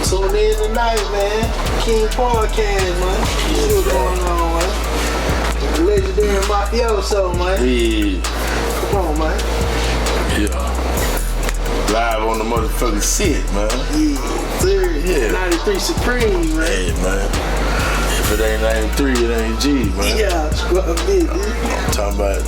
Tune in tonight, man. King Podcast, man. See what's going on, man. The legendary mafioso, man. Yeah. Come on, man. Yeah. Live on the motherfucking shit, man. Yeah, sir. Yeah. 93 Supreme, man. Hey, man. If it ain't 93, it ain't G, man. Yeah, scrub it, I'm talking about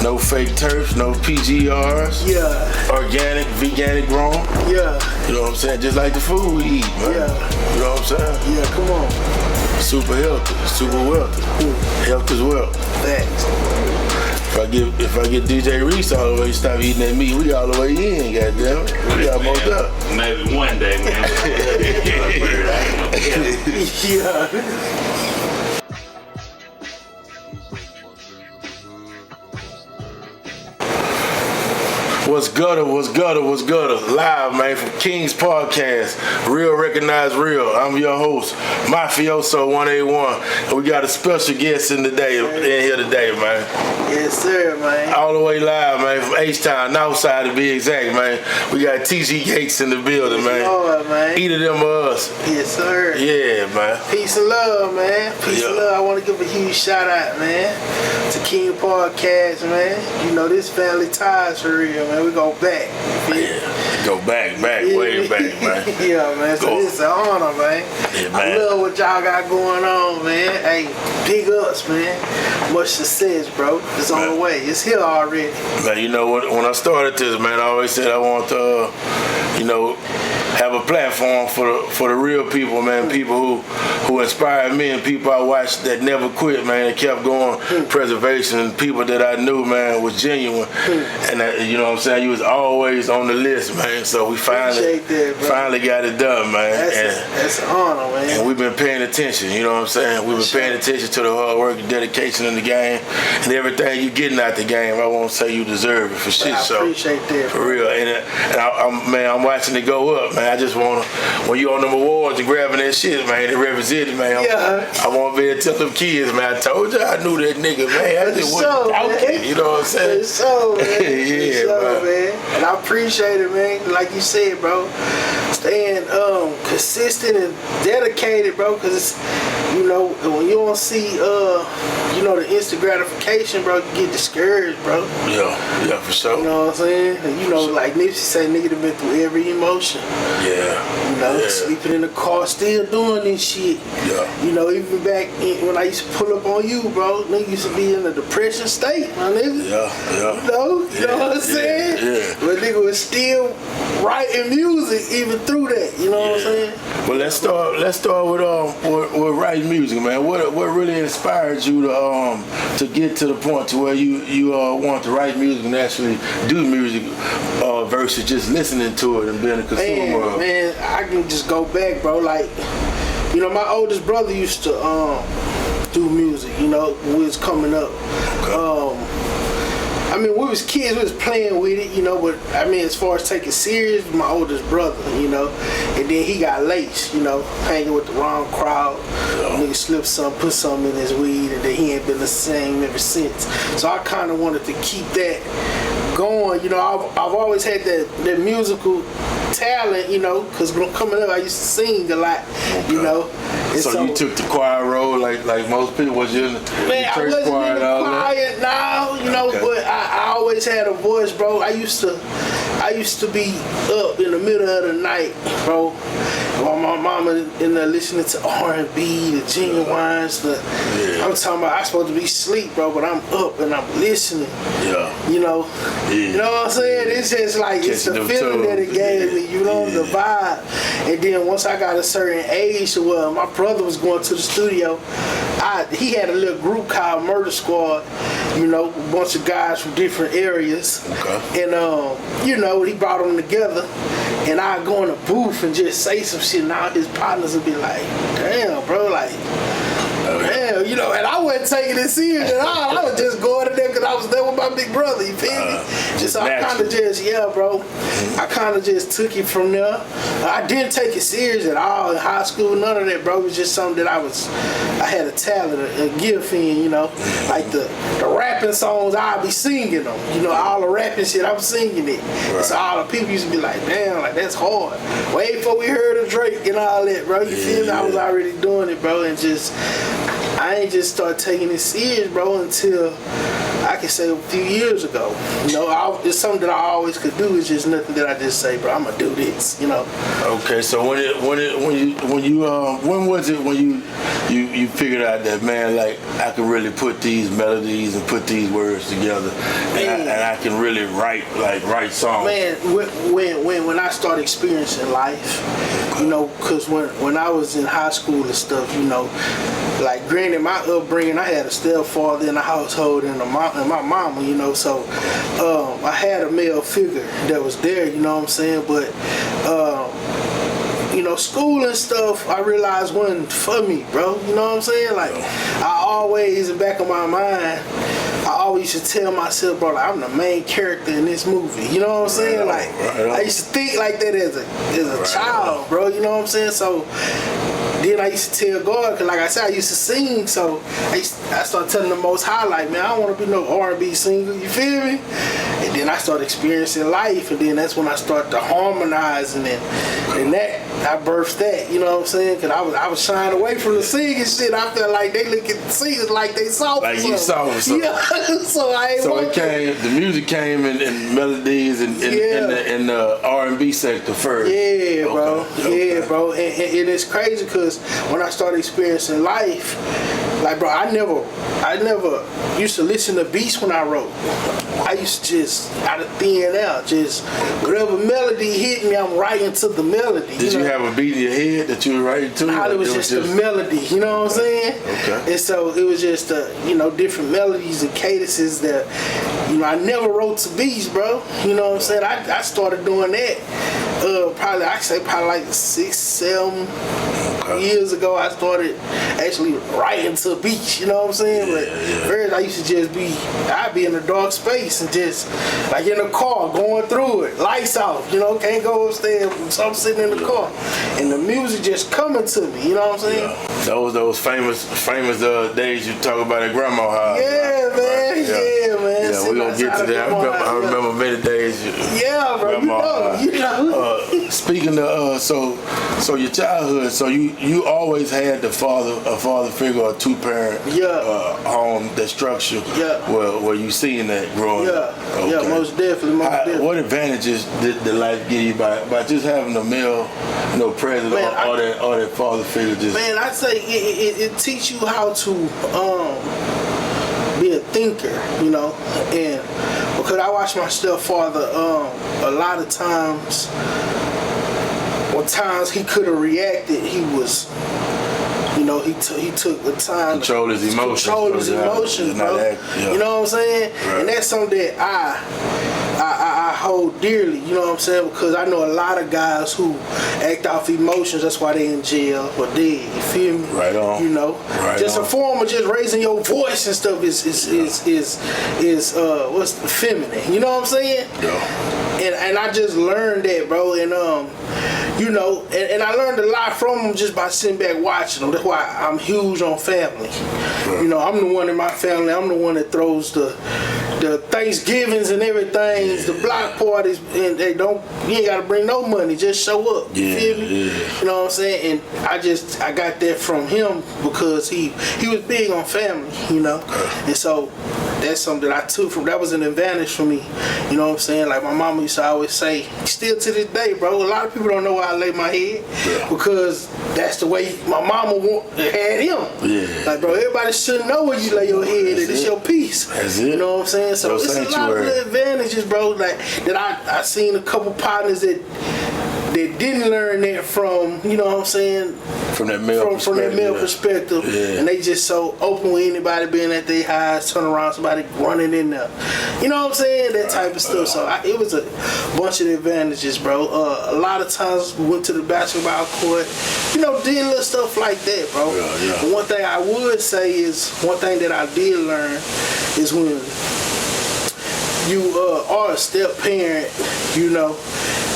no fake turfs, no PGRs. Yeah. Organic, veganic grown. Yeah. You know what I'm saying? Just like the food we eat, man. Yeah. You know what I'm saying? Yeah, come on. Super healthy, super wealthy. Health is wealth. Thanks. If I get DJ Reese all the way, stop eating that meat, we all the way in, goddamn it. We almost up. Maybe one day, man. Yeah. What's gutter? Live, man, from Kingz Podcast. Real recognize real. I'm your host, Mafioso 181. And we got a special guest in here today, man. Yes, sir, man. All the way live, man, from H-Town, Northside to be exact, man. We got TGGates in the building, man. Lord, man. Either them or us. Yes, sir. Yeah, man. Peace and love, man. Peace and love. I want to give a huge shout out, man, to King Podcast, man. You know, this family ties for real, man. We go back. Yeah. Go back, way back, man. Yeah, man. So it's an honor, man. Yeah, man. I love what y'all got going on, man. Hey, big ups, man. Much success, bro. It's on the way. It's here already. Man, you know what? When I started this, man, I always said I want to, have a platform for the real people, man. People who inspired me and people I watched that never quit, man. That kept going. Preservation. People that I knew, man, was genuine. And you know what I'm saying? You was always on the list, man. So we finally got it done, man. That's an honor, man. And we've been paying attention, you know what I'm saying? We've been paying attention to the hard work and dedication in the game. And everything you getting out the game, I won't say you deserve it for shit. I appreciate that. For real. And I'm watching it go up, man. I just want to, when you on them awards and grabbing that shit, man, it represented, man. I want to be able to tell them kids, man, I told you I knew that nigga, man. I just wasn't talking, you know what I'm saying? So, man. Yeah, man. And I appreciate it, man. Like you said, bro, staying consistent and dedicated, bro, because it's, when you don't see, the instant gratification, bro, you get discouraged, bro. Yeah, for sure. You know what I'm saying? And, like Nipsey say, nigga done been through every emotion. Yeah. Sleeping in the car, still doing this shit. Yeah. Even back when I used to pull up on you, bro, nigga used to be in a depression state, my nigga. Yeah. You know what I'm saying? Yeah. But nigga was still writing music even through that, you know what I'm saying? Well, let's start with writing music, man. What really inspired you to get to the point to where you want to write music and actually do music versus just listening to it and being a consumer? Man, I can just go back, bro. Like, my oldest brother used to do music, when we was coming up. Okay. We was kids, we was playing with it, but as far as taking serious, my oldest brother, and then he got laced, hanging with the wrong crowd. Nigga slipped some, put something in his weed, and then he ain't been the same ever since. So I kind of wanted to keep that going, I've always had that musical talent, because coming up I used to sing a lot, So you took the choir role like most people? Was you in the church choir and all that? now, but I always had a voice, bro. I used to be up in the middle of the night, bro, while my mama in there listening to R&B, the Genuines, I'm talking about I supposed to be asleep, bro, but I'm up and I'm listening. Yeah. You know what I'm saying? It's just like, it's the feeling that it gave me, the vibe. And then once I got a certain age to where my brother was going to the studio, he had a little group called Murder Squad, a bunch of guys from different areas. Okay. And, he brought them together, and I'd go in the booth and just say some shit, and all his partners would be like, damn, bro, like, damn, you know, and I wasn't taking it serious at all. I was just going in there because I was there with my big brother, you feel me? Just so I kind of just, bro. I kind of just took it from there. I didn't take it serious at all in high school, none of that, bro. It was just something that I had a talent, a gift in, you know. Like the rapping songs, I'll be singing them. You know, all the rapping shit, I'm singing it. Right. So all the people used to be like, damn, like that's hard. Way before we heard of Drake and all that, bro. You feel me? I was already doing it, bro, and just I ain't just start taking it serious, bro, until I can say a few years ago. You know, it's something that I always could do. It's just nothing that I just say, bro, I'm gonna do this, you know. Okay, so when was it when you figured out that, man, like I can really put these melodies and put these words together, and I can really write songs? Man, when I started experiencing life, you know, because when I was in high school and stuff, you know, like granted my upbringing, I had a stepfather in the household and my mama, you know, so I had a male figure that was there, you know what I'm saying, but you know, school and stuff, I realized wasn't for me, bro. You know what I'm saying? Like, I always, in the back of my mind, I always used to tell myself, bro, like, I'm the main character in this movie. You know what I'm saying? Like, I used to think like that as a child, bro. You know what I'm saying? So then I used to tell God, because like I said, I used to sing, so I started telling the Most High, like, man, I don't want to be no R&B singer, you feel me? And then I started experiencing life, and then that's when I started to harmonize, and that, I birthed that, you know what I'm saying? Because I was shying away from the singing shit. I felt like they look at the singers like they soft. Like you soft. Yeah, so I ain't the music came in melodies and in the R&B sector first. Yeah, bro. Okay. Yeah, bro. And it's crazy because when I started experiencing life, like, bro, I never used to listen to beats when I wrote. I used to just out of thin out, just whatever melody hit me, I'm writing to the melody. Did you have a beat in your head that you were writing to? It was just a melody, you know what I'm saying? Okay. And so it was just you know, different melodies and cadences that, you know, I never wrote to beats, bro. You know what I'm saying? I started doing that probably like 6-7 years ago. I started actually writing to beats, you know what I'm saying? But first I used to just I'd be in a dark space and just like in a car going through it, lights off, you know, can't go upstairs, so I'm sitting in the car and the music just coming to me, you know what I'm saying? Yeah. Those famous days you talk about at grandma's house. Yeah, right? Man. Right? Yeah, man. Yeah, we're gonna get to that. I remember many days. Yeah, bro. You know. Speaking of so your childhood, so you always had a father figure or two-parent home, that structure where you seen that growing up. Okay. Yeah, most definitely. What advantages did life give you by just having a male, you know, present, or that father figure? Man, I'd say it teach you how to be a thinker, you know, and because I watched my stepfather a lot of times. When times he could have reacted, he was, you know, he took the time control his emotions, bro. You know what I'm saying? Right. And that's something that I hold dearly, you know what I'm saying? Because I know a lot of guys who act off emotions. That's why they in jail or dead. You feel me? Right on. You know, just a form of just raising your voice and stuff is what's feminine. You know what I'm saying? Yeah. And I just learned that, bro. And you know, and I learned a lot from them just by sitting back watching them. That's why I'm huge on family. Right. You know, I'm the one in my family. I'm the one that throws the Thanksgivings and everything, the block parties, and you ain't gotta bring no money, just show up. You feel me? Yeah. You know what I'm saying? And I got that from him because he was big on family, you know. And so that's something that I took from. That was an advantage for me. You know what I'm saying? Like my mama used to always say, still to this day, bro, a lot of people don't know where I lay my head because that's the way my mama had him. Yeah. Like, bro, everybody should know where you lay your head and it's your peace. That's it. You know what I'm saying? So it's a lot of advantages, bro, like that I seen a couple partners that that didn't learn that from, you know what I'm saying, from that male perspective, and they just so open with anybody being at their highs, turn around, somebody running in there, you know what I'm saying, that type of stuff. So it was a bunch of advantages, bro. A lot of times we went to the basketball court, you know, did little stuff like that, bro. But one thing I would say is, one thing that I did learn is when you are a step parent, you know,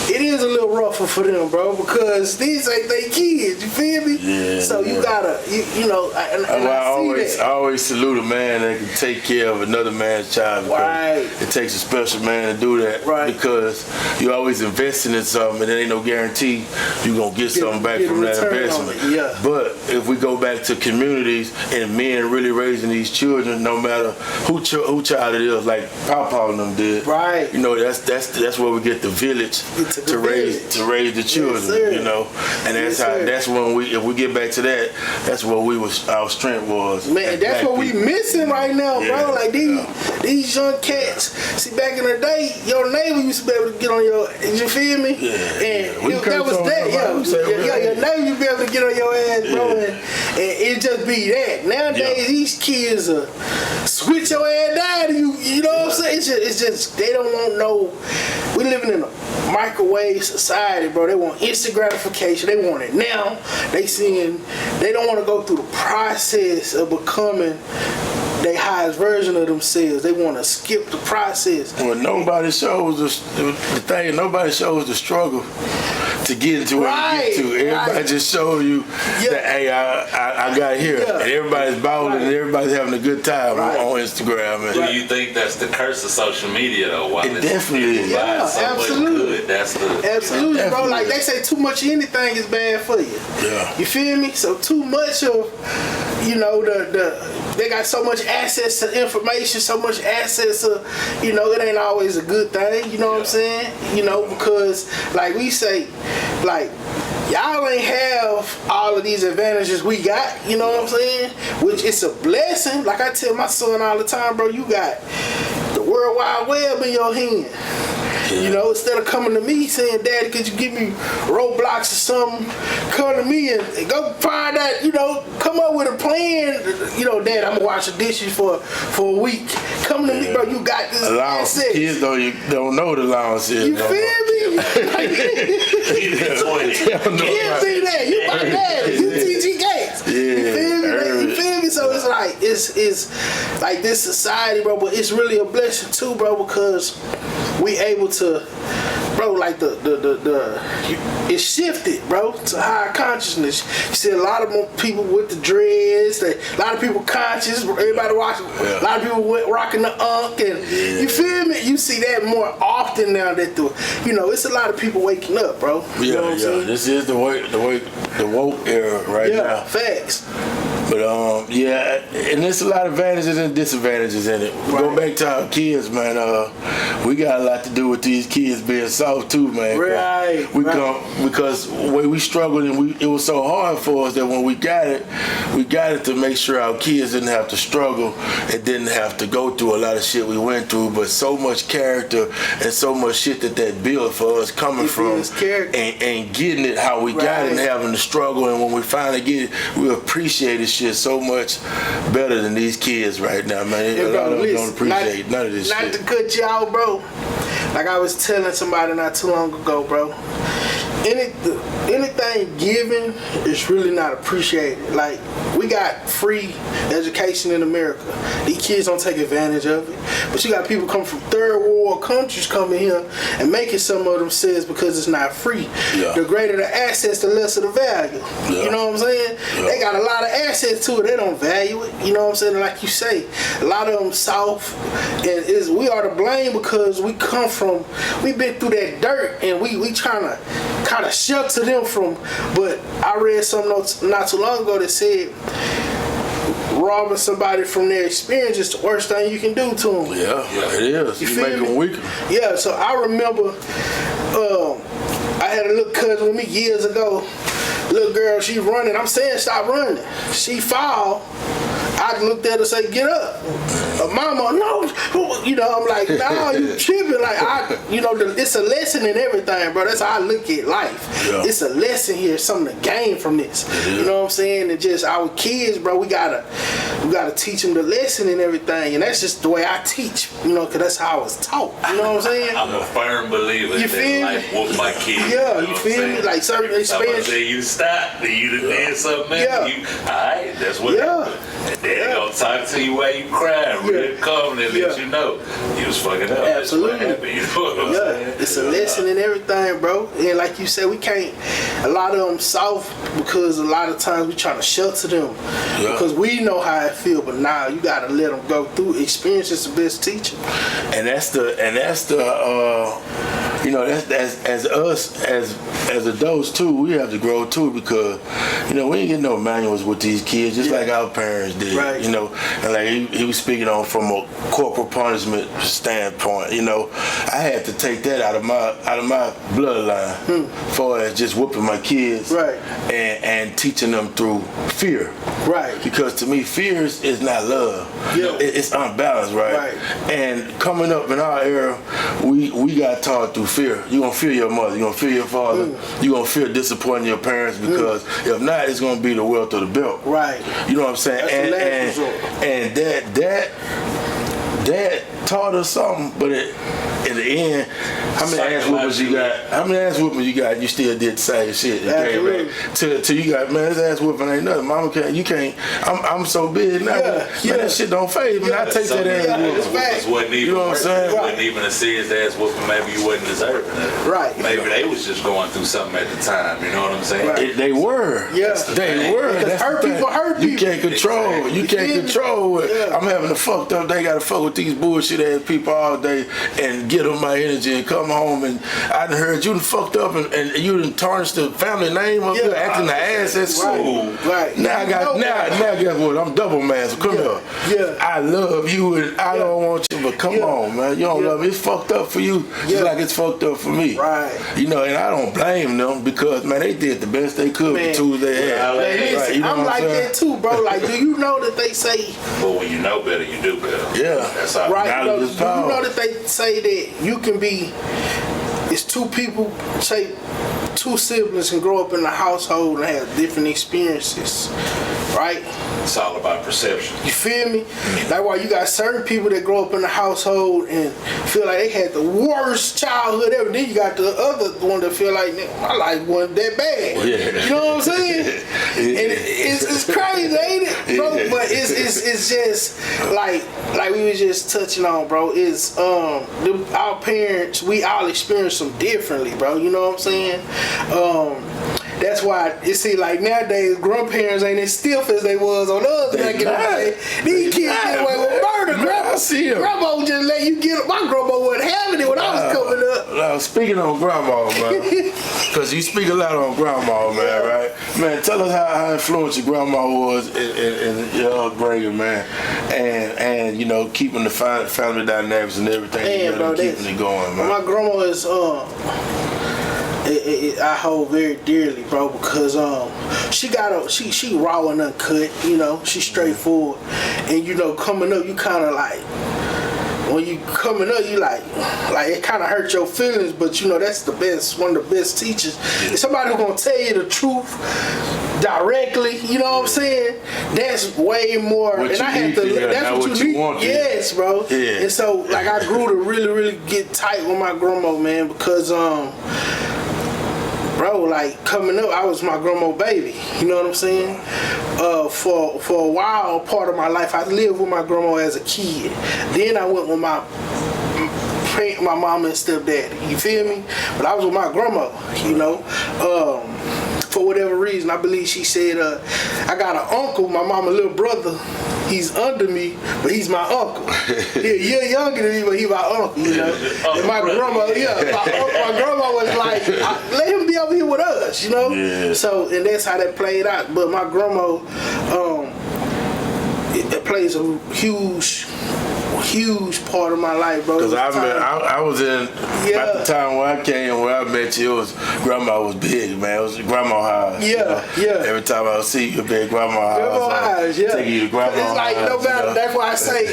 it is a little rougher for them, bro, because these ain't they kids, you feel me? Yeah. So you gotta, you know, and I always salute a man that can take care of another man's child. Right. It takes a special man to do that. Right. Because you always investing in something, and there ain't no guarantee you gonna get something back from that investment. Yeah. But if we go back to communities and men really raising these children, no matter who child it is, like Papa and them did. Right. You know, that's where we get the village. To raise the children, yes, you know, and that's when if we get back to that, that's what our strength was. Man, that's what we missing right now, bro. Like these young cats. See, back in the day, your neighbor used to be able to get on your, you feel me? Yeah. And that was that, your neighbor used to be able to get on your ass, bro, and it just be that. Nowadays, these kids switch your ass down, you know what I'm saying? It's just they don't want no. We living in a microwave society, bro. They want instant gratification. They want it now. They don't want to go through the process of becoming their highest version of themselves. They want to skip the process. Well, nobody shows nobody shows the struggle to get into where you get to. Everybody just show you that, hey, I got here. And everybody's balling and everybody's having a good time on Instagram. Do you think that's the curse of social media, though? While it definitely is. Absolutely. Good, that's the... Absolutely, bro. Like they say, too much of anything is bad for you. Yeah. You feel me? So too much of, you know, they got so much access to information, so much access to, you know, it ain't always a good thing, you know what I'm saying? You know, because like we say, like, y'all ain't have all of these advantages we got, you know what I'm saying? Which it's a blessing. Like I tell my son all the time, bro, you got the World Wide Web in your hand. You know, instead of coming to me saying, Daddy, could you give me Roblox or something, come to me and go find out, you know, come up with a plan. You know, Dad, I'm going to wash the dishes for a week. Come to me, bro, you got this allowance. Kids don't know what allowance is. You feel me? Kids see that. You my daddy. You TGGates. You feel me? So it's like, it's like this society, bro, but it's really a blessing too, bro, because we able to, bro, like it shifted, bro, to higher consciousness. You see a lot of more people with the dreads, a lot of people conscious, everybody watching, a lot of people rocking the unk, and you feel me? You see that more often now that you know, it's a lot of people waking up, bro. You know what I'm saying? This is the woke era right now. Yeah, facts. But and there's a lot of advantages and disadvantages in it. We go back to our kids, man. We got a lot to do with these kids being soft too, man. Because the way we struggled and it was so hard for us that when we got it to make sure our kids didn't have to struggle and didn't have to go through a lot of shit we went through, but so much character and so much shit that built for us coming from and getting it how we got it and having the struggle, and when we finally get it, we appreciate this shit so much better than these kids right now, man. A lot of them don't appreciate none of this shit. Not to cut you out, bro. Like I was telling somebody not too long ago, bro. Anything given is really not appreciated. Like, we got free education in America. These kids don't take advantage of it. But you got people coming from third world countries coming here and making some of themselves because it's not free. The greater the access, the lesser the value. You know what I'm saying? They got a lot of access to it. They don't value it. You know what I'm saying? Like you say, a lot of them soft. And we are to blame because we been through that dirt and we trying to kind of shelter them from. But I read something not too long ago that said robbing somebody from their experience is the worst thing you can do to them. Yeah, it is. You make them weaker. Yeah, so I remember I had a little cousin with me years ago. Little girl, she running. I'm saying stop running. She fall I looked at her and say, get up. Mama, no. You know, I'm like, nah, you tripping. Like, it's a lesson in everything, bro. That's how I look at life. Yeah. It's a lesson here, something to gain from this. Yeah. You know what I'm saying? And just our kids, bro, we gotta teach them the lesson and everything. And that's just the way I teach, you know, because that's how I was taught. You know what I'm saying? I'm a firm believer that life whoop my kids. Yeah, you feel me? Like certain experience. Say you stop, then you done did something. Yeah. Alright, that's what happened. And then gonna talk to you while you crying, real calm, and let you know you was fucking up. Absolutely. You know what I'm saying? It's a lesson in everything, bro. And like you said, we can't. A lot of them soft because a lot of times we trying to shelter them because we know how it feel. But now you gotta let them go through. Experience is the best teacher. And that's the you know, that's as us as adults too, we have to grow too, because you know we ain't get no manuals with these kids, just like our parents did. Right. You know, and like he was speaking on from a corporal punishment standpoint. You know, I had to take that out of my bloodline, for as just whooping my kids, right, and teaching them through fear, right. Because to me, fear is not love. Yeah. It's unbalanced, right? And coming up in our era, we got taught through fear. You gonna fear your mother, you gonna fear your father, you gonna fear disappointing your parents, because if not, it's gonna be the wealth of the belt. Right. You know what I'm saying? And that taught us something, but in the end, how many ass whoopers you got? How many ass whoopers you got? You still did the same shit. Till you got, man, this ass whooping ain't nothing. Mama can't. You can't. I'm so big now. Man, that shit don't phase me. I take that ass whooping. You know what I'm saying? It wasn't even a serious ass whooping. Maybe you wasn't deserving it. Right. Maybe they was just going through something at the time. You know what I'm saying? Right. They were. Yeah. They were. That's hurt people. You can't control. You can't control it. I'm having a fucked up. They gotta fuck with these bullshit ass people all day and get them my energy and come home, and I done heard you done fucked up and you done tarnished the family name up here, acting the ass at school. Right. Now guess what? I'm double man, so come here. Yeah. I love you and I don't want you, but come on, man. You don't love me. It's fucked up for you, just like it's fucked up for me. Right. You know, and I don't blame them, because man, they did the best they could with the tools they had. Right. You know I'm like that too, bro. Like, do you know that they say, well, when you know better, you do better. Yeah. That's all. Right. You know that they say that you can be, it's two people, say two siblings can grow up in a household and have different experiences, right? It's all about perception. You feel me? Like, why you got certain people that grow up in a household and feel like they had the worst childhood ever. Then you got the other one that feel like, my life wasn't that bad. Yeah. You know what I'm saying? And it's crazy, ain't it, bro? But it's just like we was just touching on, bro. It's our parents, we all experience them differently, bro. You know what I'm saying? That's why it seems like nowadays grandparents ain't as stiff as they was on us back in the day. These kids get away with murder. Grandma just let you get. My grandma wasn't having it when I was coming up. Now, speaking on grandma, man, because you speak a lot on grandma, man, right? Man, tell us how influential your grandma was in your upbringing, man, and you know, keeping the family dynamics and everything, keeping it going, man. My grandma is I hold very dearly, bro, because she raw and uncut, you know, she's straightforward, and you know, coming up, you kind of like, when you coming up, you like it kind of hurt your feelings, but you know, that's the best, one of the best teachers. If somebody who's gonna tell you the truth directly, you know what I'm saying? That's way more. And I have to. That's what you need. Yes, bro. Yeah. And so, like, I grew to really, really get tight with my grandma, man, because bro, like, coming up, I was my grandma baby. You know what I'm saying? For a while, part of my life, I lived with my grandma as a kid. Then I went with my mama and stepdaddy. You feel me? But I was with my grandma, you know. For whatever reason, I believe she said, I got an uncle, my mama's little brother. He's under me, but he's my uncle. He's a year younger than me, but he's my uncle, you know. And my grandma, my grandma was like, let him be over here with us, you know. Yeah. So, and that's how that played out. But my grandma, it plays a huge huge part of my life, bro. Because I was in, at the time when I came, when I met you, it was, grandma was big, man. It was grandma house. Yeah. Every time I would see you, big grandma house. Take you to grandma It's like, house. no matter, that's why I say,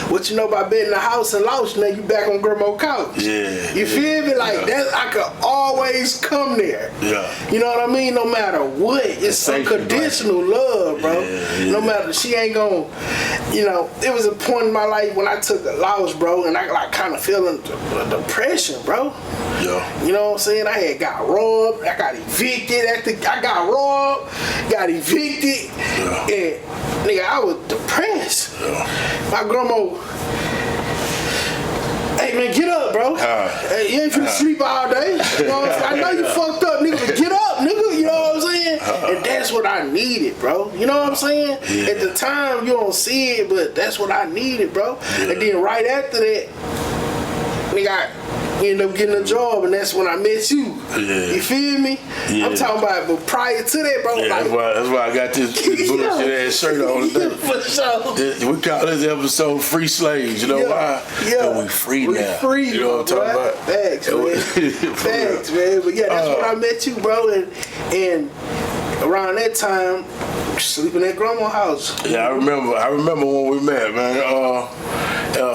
what you know about being in the house and lost, now you back on grandma's couch. Yeah. You feel me? Like, that, I could always come there. Yeah. You know what I mean? No matter what. It's unconditional love, bro. Yeah. No matter, she ain't gonna, you know, it was a point in my life when I took a loss, bro, and I like kind of feeling depression, bro. Yeah. You know what I'm saying? I had got robbed, I got evicted I got robbed, got evicted, and nigga, I was depressed. Yeah. My grandma, hey man, get up, bro. Hey, you ain't finna sleep all day. You know what I'm saying? I know you fucked up, nigga, but get up, nigga. You know what I'm saying? And that's what I needed, bro. You know what I'm saying? Yeah. At the time, you don't see it, but that's what I needed, bro. Yeah. And then right after that, nigga, I ended up getting a job, and that's when I met you. Yeah. You feel me? Yeah. I'm talking about, but prior to that, bro, yeah, like, that's why I got this bullshit ass shirt on today. For sure. We call this episode "Free Slaves." You know why? Yeah. We free now. We free, you know what I'm talking about? Facts, man. Facts, man. But yeah, that's when I met you, bro. And around that time, sleeping at grandma's house. Yeah, I remember when we met, man.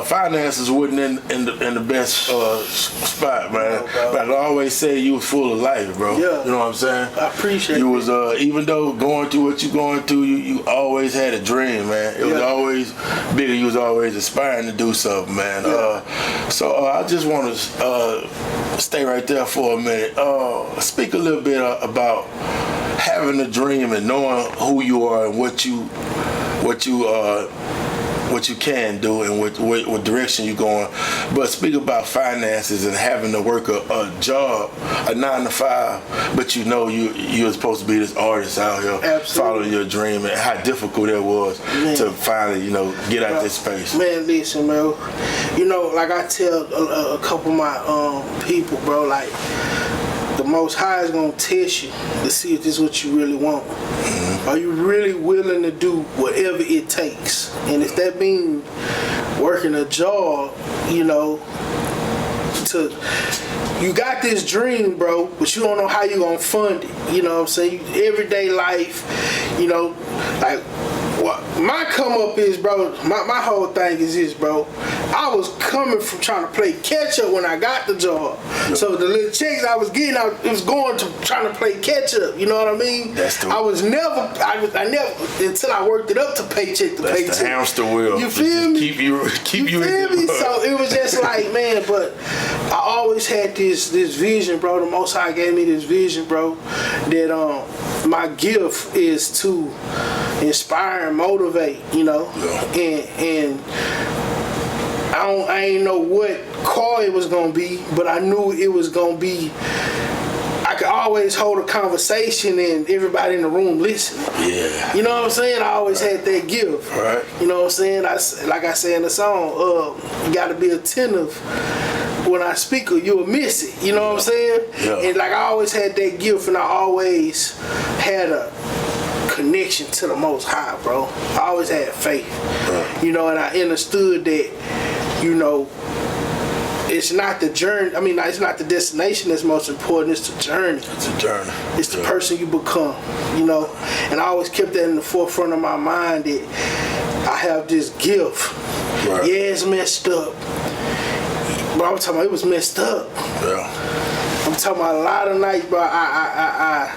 Finances wasn't in the best spot, man. But I always say you was full of life, bro. Yeah. You know what I'm saying? I appreciate you it. was even though going through what you going through, you always had a dream, man. It was always bigger. You was always aspiring to do something, man. So I just want to stay right there for a minute. Speak a little bit about having a dream and knowing who you are and what you can do and what direction you're going. But speak about finances and having to work a job, a 9 to 5, but you know you're supposed to be this artist out here. Absolutely. Following your dream, and how difficult it was to finally, get out this space. Man, listen, bro. You know, like I tell a couple of my people, bro, like, the Most High is gonna test you to see if this is what you really want. Mm-hmm. Are you really willing to do whatever it takes? And if that means working a job, you got this dream, bro, but you don't know how you gonna fund it. You know what I'm saying? Everyday life, like what my come up is, bro, my whole thing is this, bro. I was coming from trying to play catch up when I got the job. Yep. So the little checks I was getting, it was going to trying to play catch up. You know what I mean? I never until I worked it up to paycheck to paycheck. That's the hamster wheel. You feel me? Keep you feel me? So it was just like, man, but I always had this vision, bro. The Most High gave me this vision, bro, that my gift is to inspire and motivate, and I ain't know what car it was gonna be, but I knew it was gonna be. I could always hold a conversation and everybody in the room listen. Yeah. You know what I'm saying? I always had that gift. Right. You know what I'm saying? Like I say in the song, you gotta be attentive. When I speak, you'll miss it. You know what I'm saying? Yeah. And like I always had that gift, and I always had a connection to the Most High, bro. I always had faith. Right. And I understood that, it's not the journey. I mean, it's not the destination that's most important. It's the journey. It's a journey. It's the person you become, And I always kept that in the forefront of my mind that I have this gift. Right. Yeah, it's messed up. But I'm talking about it was messed up. Yeah. I'm talking about a lot of nights, bro. I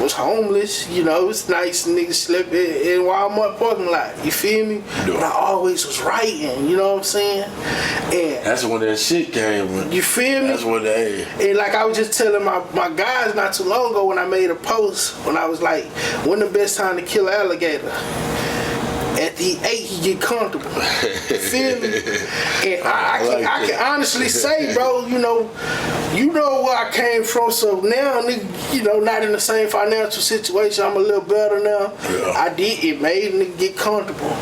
was homeless, it's nice niggas slept in Walmart parking lot, you feel me? Yeah. But I always was writing, you know what I'm saying? And that's when that shit came. You feel me? That's when and like I was just telling my guys not too long ago when I made a post, when I was like, when the best time to kill an alligator? After he ate, he get comfortable. Feel me? And I can honestly say, bro, you know where I came from. So now, nigga, not in the same financial situation. I'm a little better now. Yeah. It made nigga get comfortable.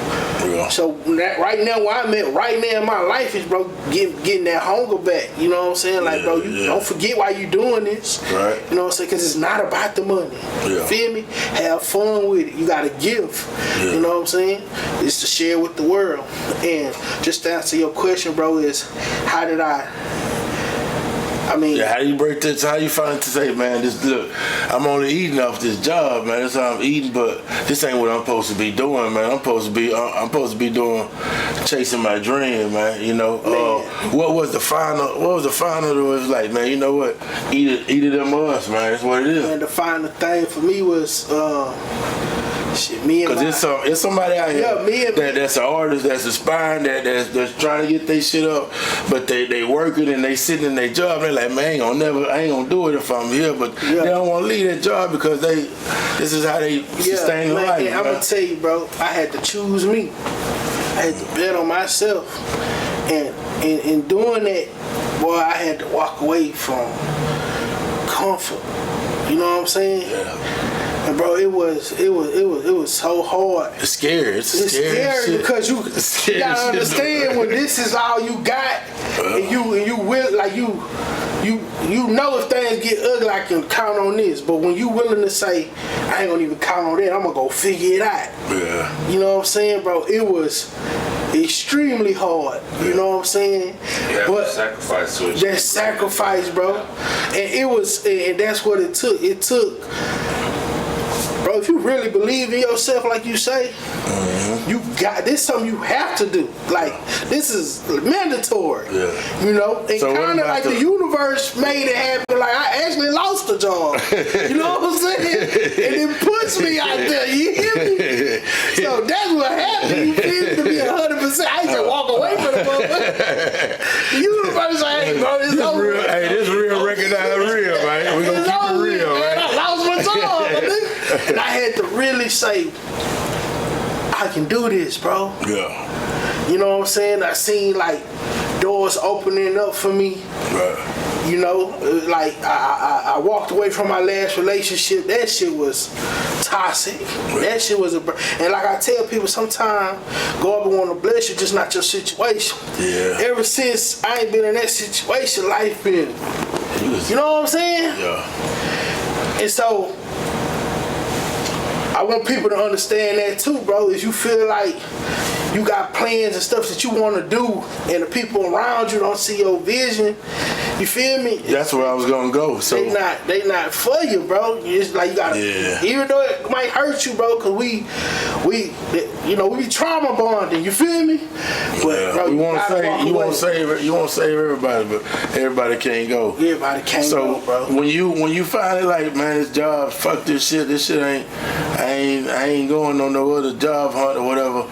Yeah. So right now, where I'm at right now in my life is, bro, getting that hunger back. You know what I'm saying? Like, bro, you don't forget why you doing this. Right. You know what I'm saying? Because it's not about the money. Yeah. Feel me? Have fun with it. You got to give. Yeah. You know what I'm saying? is to share with the world. And just to answer your question, bro, is how did I mean, yeah, how do you break this? How you find to say, man, this look, I'm only eating off this job, man. That's how I'm eating, but this ain't what I'm supposed to be doing, man. I'm supposed to be doing chasing my dream, man. You know, what was the final? What was the final? It was like, man, you know what? Eat it them us, man. That's what it is. And the final thing for me was. Shit, me and because it's somebody out here that's an artist, that's aspiring, that's trying to get their shit up, but they working and they sitting in their job. They're like, man, I ain't gonna do it if I'm here, but they don't want to leave that job because this is how they sustain their life. I'm gonna tell you, bro, I had to choose me. I had to bet on myself, and in doing that, boy, I had to walk away from comfort. You know what I'm saying? Yeah. And bro, it was so hard. It's scary. It's scary because you gotta understand when this is all you got, and you will like you know if things get ugly, I can count on this. But when you willing to say, I ain't gonna even count on that, I'm gonna go figure it out. Yeah. You know what I'm saying, bro? It was extremely hard. You know what I'm saying? Yeah, but sacrifice. That sacrifice, bro, and that's what it took. It took. Bro, if you really believe in yourself like you say, you got this. Something you have to do. Like this is mandatory. Yeah. You know, and so kind of like the universe made it happen. Like I actually lost a job. You know what I'm saying? And it puts me out there. You hear me? So that's what happened. You feel to be 100%. I ain't just walk away from the motherfucker. The universe like, hey, bro, it's over. Real, hey, this real recognize real, man. We gonna keep it real, man. I lost my job. And I had to really say, I can do this, bro. Yeah. You know what I'm saying? I seen like doors opening up for me. Right. You know, like I walked away from my last relationship. That shit was toxic. Right. That shit was and like I tell people sometimes, God will want to bless you, just not your situation. Yeah. Ever since I ain't been in that situation, life been. You know what I'm saying? Yeah. And so I want people to understand that too, bro. Is you feel like you got plans and stuff that you want to do, and the people around you don't see your vision. You feel me? That's where I was gonna go. So they not for you, bro. It's like you gotta, even though it might hurt you, bro, because we be trauma bonding. You feel me? But bro, you won't save everybody, but everybody can't go. Everybody can't go, bro. When you finally like, man, this job, fuck this shit. This shit I ain't going on no other job hunt or whatever.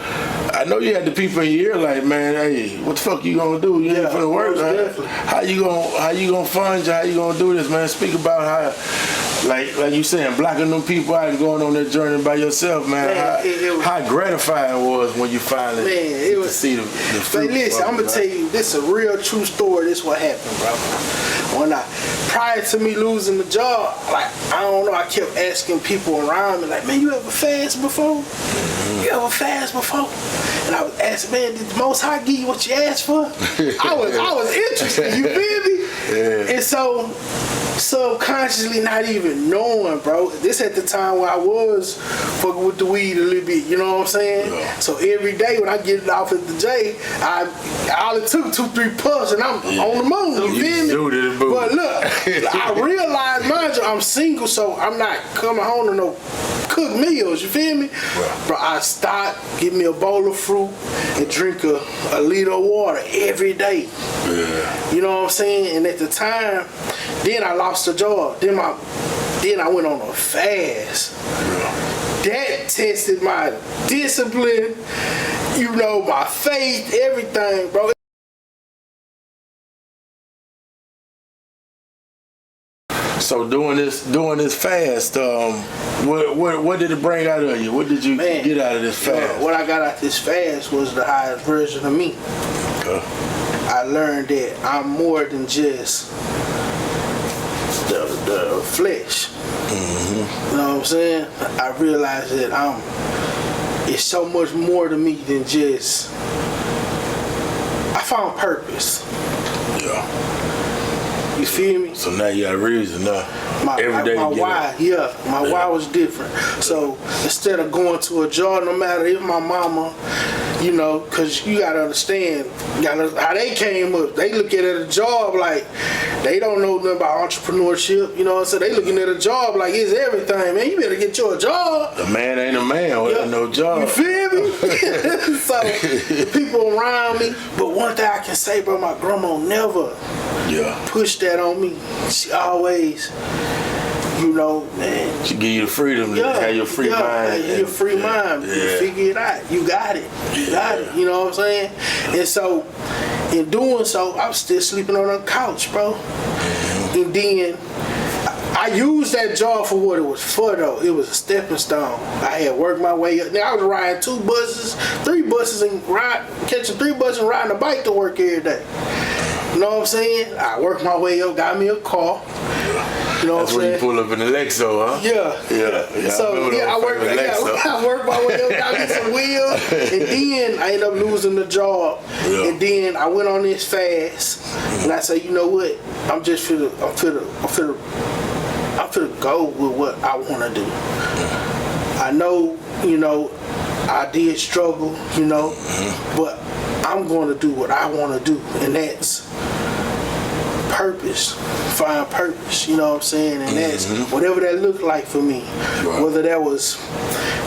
I know you had the people in your ear like, man, hey, what the fuck you gonna do? You ain't finna work. How you gonna fund you? How you gonna do this, man? Speak about how, like you saying, blocking them people out and going on that journey by yourself, man. How gratifying it was when you finally to see the fruit. Listen, I'm gonna tell you, this is a real true story. This what happened, bro. Prior to me losing the job, like I don't know, I kept asking people around me, like, man, you ever fast before? You ever fast before? And I was asking, man, did the Most High give you what you asked for? I was interested, you feel me? Yeah. And so subconsciously not even knowing, bro. This at the time where I was fucking with the weed a little bit, you know what I'm saying? Yeah. So every day when I get it off at the J, I only took 2-3 puffs and I'm on the moon, you feel me? But look, I realized, mind you, I'm single, so I'm not coming home to no cooked meals, you feel me? Right. Bro, I stopped, get me a bowl of fruit and drink a liter of water every day. Yeah. You know what I'm saying? And at the time, then I lost the job. Then I went on a fast. Yeah. That tested my discipline, my faith, everything, bro. So doing this fast, what did it bring out of you? What did you get out of this fast? What I got out of this fast was the highest version of me. Okay. I learned that I'm more than just the flesh. Mm-hmm. You know what I'm saying? I realized that it's so much more to me than just. I found purpose. Yeah. You feel me? So now you got a reason now. My why, my why was different. So instead of going to a job, no matter if my mama, you know, because you gotta understand, how they came up. They look at a job like they don't know nothing about entrepreneurship. You know what I'm saying? They looking at a job like it's everything, man. You better get you a job. The man ain't a man without no job. You feel me? So the people around me. But one thing I can say, bro, my grandma never pushed that on me. She always, you know, man. She give you the freedom to have your free mind. Your free mind. You figure it out. You got it. You got it. You know what I'm saying? And so, in doing so, I was still sleeping on the couch, bro. And then I used that job for what it was for, though. It was a stepping stone. I had worked my way up. Now I was riding 3 buses, and catching 3 buses and riding a bike to work every day. You know what I'm saying? I worked my way up, got me a car. You know That's what I'm saying? where you pull up in the Lexo, huh? Yeah. So I worked my way up, got me some wheels, and then I ended up losing the job. Yeah. And then I went on this fast, and I said, you know what? I'm finna go with what I want to do. I know, you know, I did struggle, you know, but I'm going to do what I want to do, and that's purpose. Find purpose, you know what I'm saying? And that's whatever that looked like for me. Right. Whether that was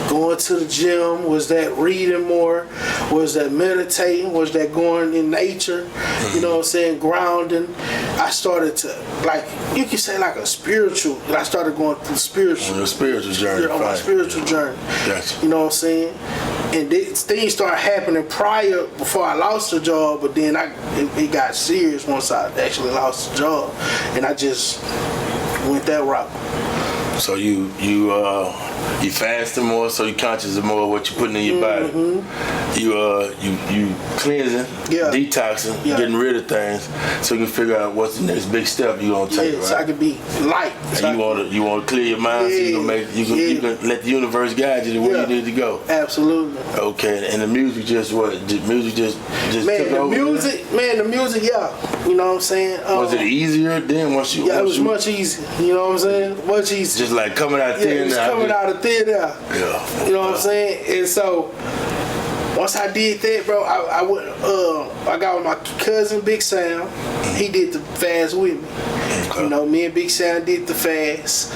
going to the gym, was that reading more, was that meditating, was that going in nature, you know what I'm saying, grounding. I started to, like, you could say like a spiritual, I started going through spiritual. On your spiritual journey. On my spiritual journey. Gotcha. You know what I'm saying? And things started happening before I lost the job, but then it got serious once I actually lost the job, and I just went that route. So you fasting more, so you conscious of more of what you're putting in your body. You cleansing, detoxing, getting rid of things, so you can figure out what's the next big step you gonna take. So I can be light. And you want to clear your mind, so you can let the universe guide you to where you need to go. Absolutely. Okay, and the music just music just man, took over. The music, you know what I'm saying. Was it easier then once you? Yeah, it was much easier. You know what I'm saying? Much easier. Just like coming out thin. Yeah, coming out of thin air. Yeah. You know what I'm saying? And so once I did that, bro, I went. I got with my cousin Big Sam. He did the fast with me. Okay. You know, me and Big Sam did the fast.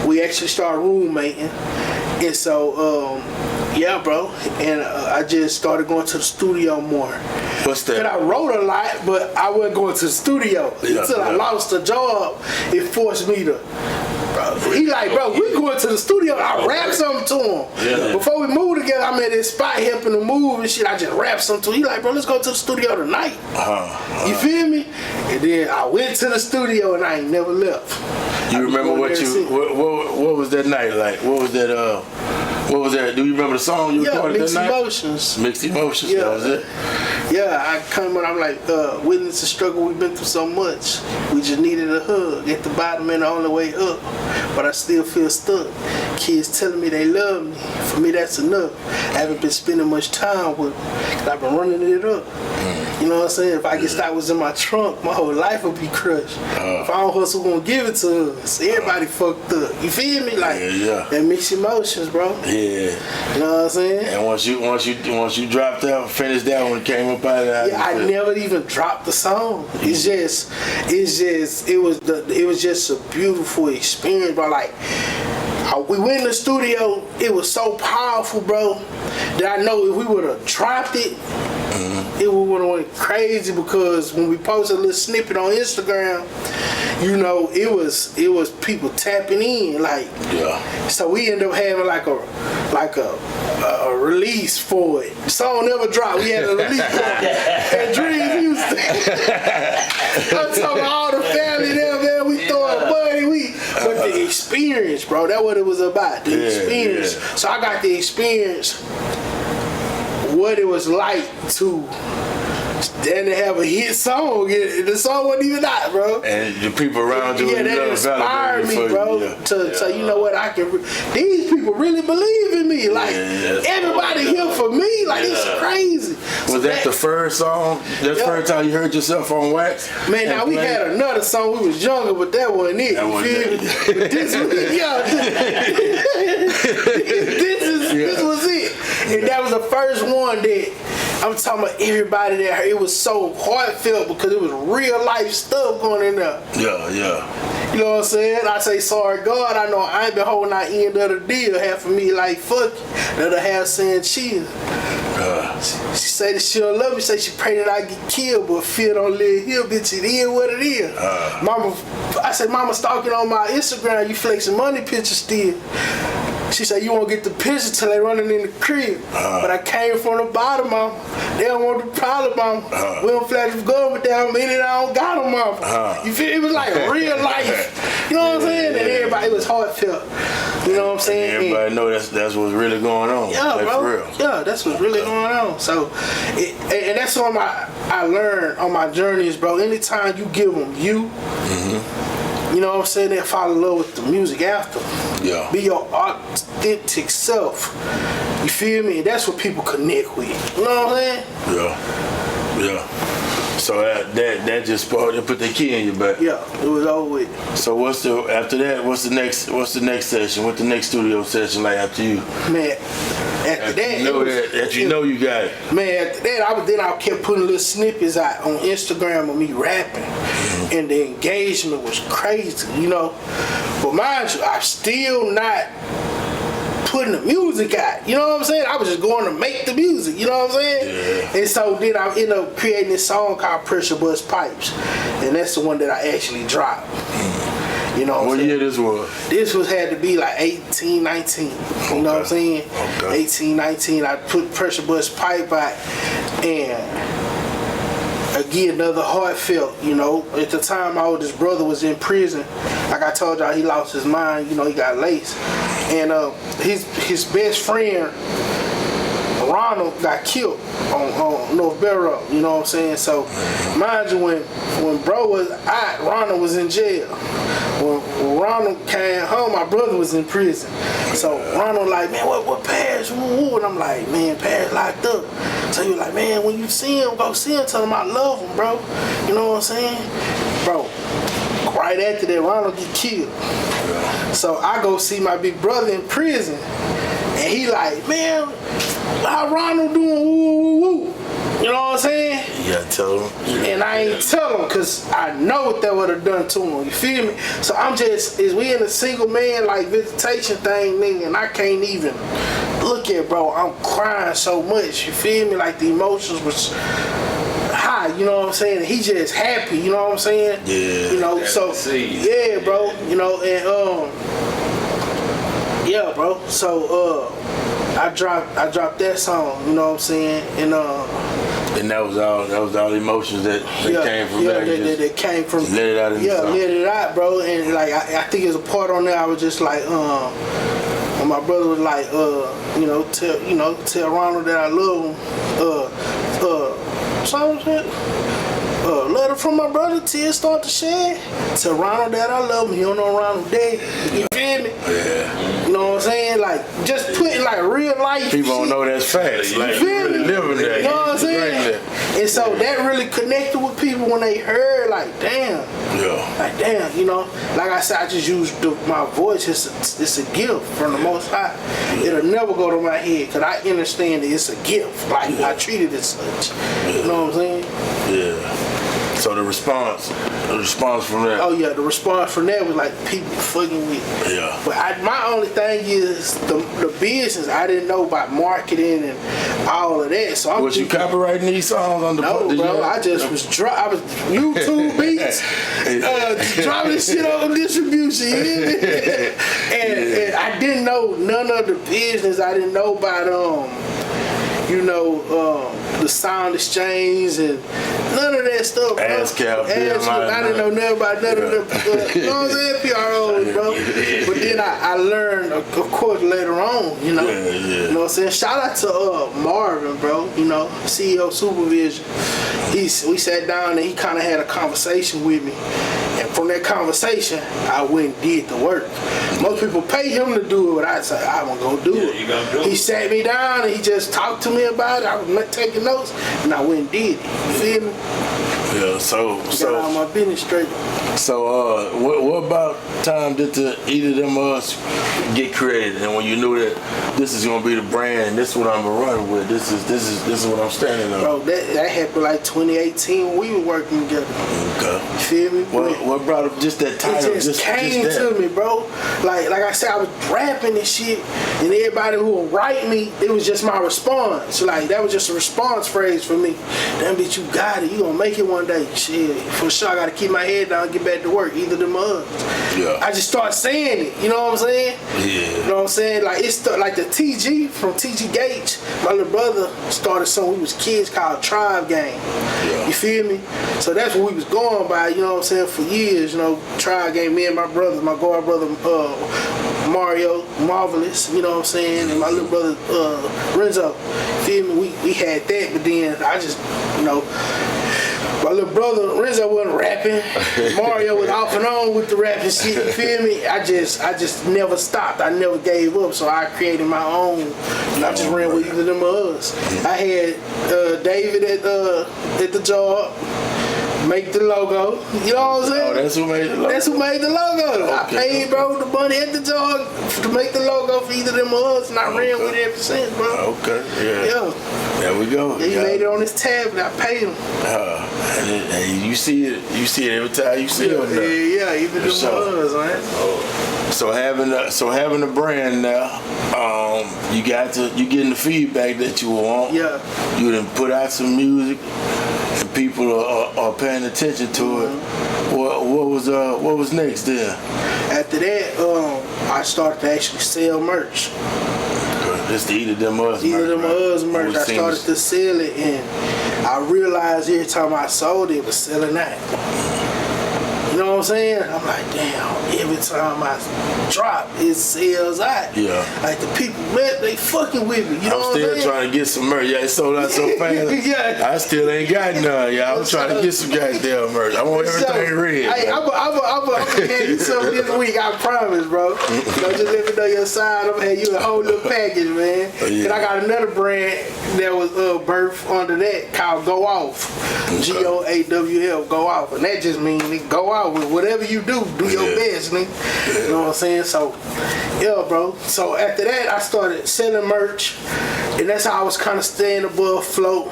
We actually started roommating, and so bro. And I just started going to the studio more. What's that? And I wrote a lot, but I wasn't going to the studio until I lost the job. It forced me to. He like, bro, we going to the studio. I rapped something to him. Yeah. Before we moved together, I'm at this spot helping him move and shit. I just rapped something to him. He like, bro, let's go to the studio tonight. You feel me? And then I went to the studio and I ain't never left. You remember what was that night like? What was that? Do you remember the song you recorded that night? Mixed Emotions. Yeah. That was it. Yeah, I come and I'm like, witness the struggle, we've been through so much. We just needed a hug at the bottom and the only way up. But I still feel stuck. Kids telling me they love me. For me, that's enough. I haven't been spending much time with them. I've been running it up. You know what I'm saying? If I get stock was in my trunk, my whole life would be crushed. If I don't hustle, who gonna give it to us? Everybody fucked up. You feel me? Like that mixed emotions, bro. Yeah. You know what I'm saying? And once you dropped out, finished that one, came up out of that. Yeah, I never even dropped the song. It was just a beautiful experience, bro. Like we went in the studio, it was so powerful, bro, that I know if we would have dropped it, it would have went crazy, because when we posted a little snippet on Instagram, you know, it was people tapping in, like, so we ended up having like a release for it. The song never dropped. We had a release for it at Dream Houston. I'm talking about all the family there, man. We throwing money. But the experience, bro, that's what it was about. The experience. Yeah. So I got the experience what it was like to then they have a hit song, and the song wasn't even out, bro. And the people around you, that inspired me, bro. To say, you know what, I can. These people really believe in me. Like everybody here for me. Like it's crazy. Was that the first song? That's the first time you heard yourself on wax? Man, now we had another song. We was younger, but that wasn't it. You feel me? But this was this was it. And that was the first one that I'm talking about. Everybody there, it was so heartfelt because it was real life stuff going in there. Yeah. You know what I'm saying? I say, sorry God, I know I ain't been holding that end of the deal. Half of me like, fuck you. The other half saying cheating. She say that she don't love me. Say she pray that I get killed, but fear don't live here, bitch. It is what it is. I said, Mama stalking on my Instagram. You flexing money pictures still. She said, you won't get the picture till they running in the crib. But I came from the bottom, Mama. They don't want the problem, Mama. We don't flash the gun, but they don't mean it. I don't got them, Mama. You feel? It was like real life. You know what I'm saying? And everybody, it was heartfelt. You know what I'm saying? Everybody know that's what's really going on. Yeah, that's bro. Real. Yeah, that's what's really going on. So, and that's what I learned on my journeys, bro. Anytime you give them you know what I'm saying, they fall in love with the music after. Yeah. Be your authentic self. You feel me? And that's what people connect with. You know what I'm saying? Yeah. So that just put the key in your back. Yeah, it was over with. So what's the next session? What's the next studio session like after you? Man, after that, you know you got it. Man, after that, I kept putting little snippets out on Instagram of me rapping, and the engagement was crazy, you know. But mind you, I'm still not putting the music out, you know what I'm saying? I was just going to make the music, you know what I'm saying? Yeah. And so then I ended up creating this song called Pressure Bust Pipes, and that's the one that I actually dropped. You know what year this was? This had to be like 18, 19. You know what I'm saying? Okay. 18, 19. I put Pressure Bust Pipe out, and again, another heartfelt, you know. At the time, my oldest brother was in prison. Like I told y'all, he lost his mind, you know, he got laced. And his best friend, Ronald, got killed on North Barrow, you know what I'm saying? So, mind you, when bro was out, Ronald was in jail. When Ronald came home, my brother was in prison. So Ronald like, man, what Parrish? Woo. And I'm like, man, Parrish locked up. So he was like, man, when you see him, go see him, tell him I love him, bro. You know what I'm saying? Bro, right after that, Ronald get killed. So I go see my big brother in prison, and he like, man, how Ronald doing? Woo. You know what I'm saying? You gotta tell him. And I ain't tell him because I know what that would have done to him. You feel me? So we in a single man like visitation thing, nigga, and I can't even look at bro. I'm crying so much. You feel me? Like the emotions was high. You know what I'm saying? And he just happy. You know what I'm saying? Yeah. You know. So yeah, bro. You know, and yeah, bro. So I dropped that song. You know what I'm saying? And that was all the emotions that came from that. That came from. Let it out in the song. Let it out, bro. And like I think there's a part on there I was just like, when my brother was like, tell Ronald that I love him. Something. Letter from my brother, tears start to shed. Tell Ronald that I love him. He don't know Ronald dead. You feel me? Yeah. You know what I'm saying? Like, just putting like real life. People don't know that's facts. Like, you really living that. You know what I'm saying? And so that really connected with people when they heard, like, damn. Yeah. Like, damn, you know. Like I said, I just use my voice. It's a gift from the Most High. It'll never go to my head because I understand that it's a gift. Like, I treat it as such. You know what I'm saying? Yeah. So the response from that. Oh yeah, the response from that was like people fucking with me. Yeah. But my only thing is the business. I didn't know about marketing and all of that. So was you copywriting these songs on the? No, bro. I just was I was YouTube beats, dropping shit on distribution. You hear me? and I didn't know none of the business. I didn't know about the sound exchange and none of that stuff. I didn't know nothing about none of them. You know what I'm saying? PROs, bro. But then I learned, of course, later on, you know. You know what I'm saying? Shout out to Marvin, bro. You know, CEO Supervision. we sat down and he kind of had a conversation with me. And from that conversation, I went and did the work. Most people pay him to do it, but I said, I want to go do it. You gonna do He it. sat me down and he just talked to me about it. I was taking notes, and I went and did it. You feel me? Yeah, so Got all my business straight. So, what about time did either of them get created, and when you knew that this is gonna be the brand, and this is what I'm gonna run with, this is what I'm standing on? Bro, that happened like 2018 when we were working together. Okay. You feel me? What brought up just that title? It just came to me, bro. Like I said, I was rapping and shit, and everybody who would write me, it was just my response. Like, that was just a response phrase for me. Damn, bitch, you got it. You gonna make it one day. Shit, for sure, I gotta keep my head down and get back to work. Either them or us. Yeah. I just started saying it. You know what I'm saying? Yeah. You know what I'm saying? Like, it's like the TG from TGGates. My little brother started something when we was kids called Tribe Game. Yeah. You feel me? So that's what we was going by. You know what I'm saying? For years, you know, Tribe Game. Me and my brothers, my god brother Mario, Marvelous. You know what I'm saying? And my little brother Renzo. Feel me? We had that, but then I just, you know. My little brother Renzo wasn't rapping. Mario was off and on with the rapping shit. You feel me? I just never stopped. I never gave up. So I created my own. And I just ran with either them or us. I had David at the job make the logo. You know what I'm saying? Oh, that's who made the logo. That's who made the logo. I paid, bro, the money at the job to make the logo for either them or us, and I ran with it ever since, bro. Okay. Yeah. Yeah. There we go. He made it on his tab, and I paid him. And you see it every time you see it. Yeah, even the ones, man. So having a brand now, you getting the feedback that you want. Yeah. You done put out some music, and people are paying attention to it. What was next then? After that, I started to actually sell merch. It's the Either Them Us merch. Either Them Us merch. I started to sell it, and I realized every time I sold it, it was selling out. You know what I'm saying? I'm like, damn, every time I drop, it sells out. Yeah. Like, the people, man, they fucking with me. You know what I'm saying? I'm still trying to get some merch. Yeah, it sold out so fast. Yeah. I still ain't got none. Yeah, I'm trying to get some goddamn merch. I want everything red. Hey, I'm gonna hand you something this week, I promise, bro. You know, just let me know your side. I'm gonna hand you a whole little package, man. Oh, yeah. And I got another brand that was birthed under that called Go Off. GOAWL, Go Off. And that just means go out with whatever you do your best, nigga. You know what I'm saying? So, yeah, bro. So after that, I started selling merch, and that's how I was kind of staying above float.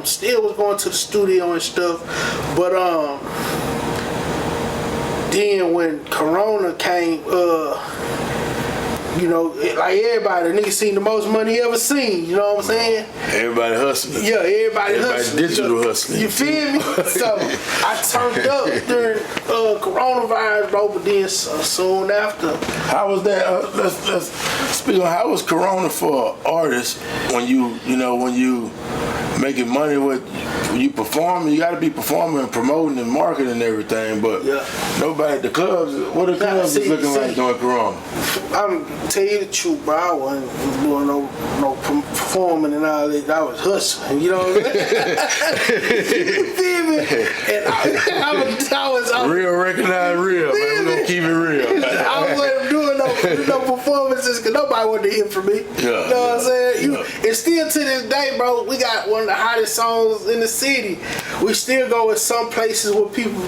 Still was going to the studio and stuff, but then when Corona came, you know, like everybody, niggas seen the most money he ever seen. You know what I'm saying? Everybody hustling. Yeah, everybody hustling. Digital hustling. You feel me? So I turned up during coronavirus, bro. But then soon after, How was that? Let's speak on how was Corona for artists when you making money with. When you perform, you got to be performing and promoting and marketing and everything, but nobody, the clubs, what the clubs is looking like during Corona? I'm tell you the truth, bro. I wasn't doing no performing and all that. I was hustling, you know what I mean? You feel me? And I was real recognize real, man. We're gonna keep it real. I wasn't doing no performances because nobody wanted to hear from me. You know what I'm saying? And still to this day, bro, we got one of the hottest songs in the city. We still go in some places where people,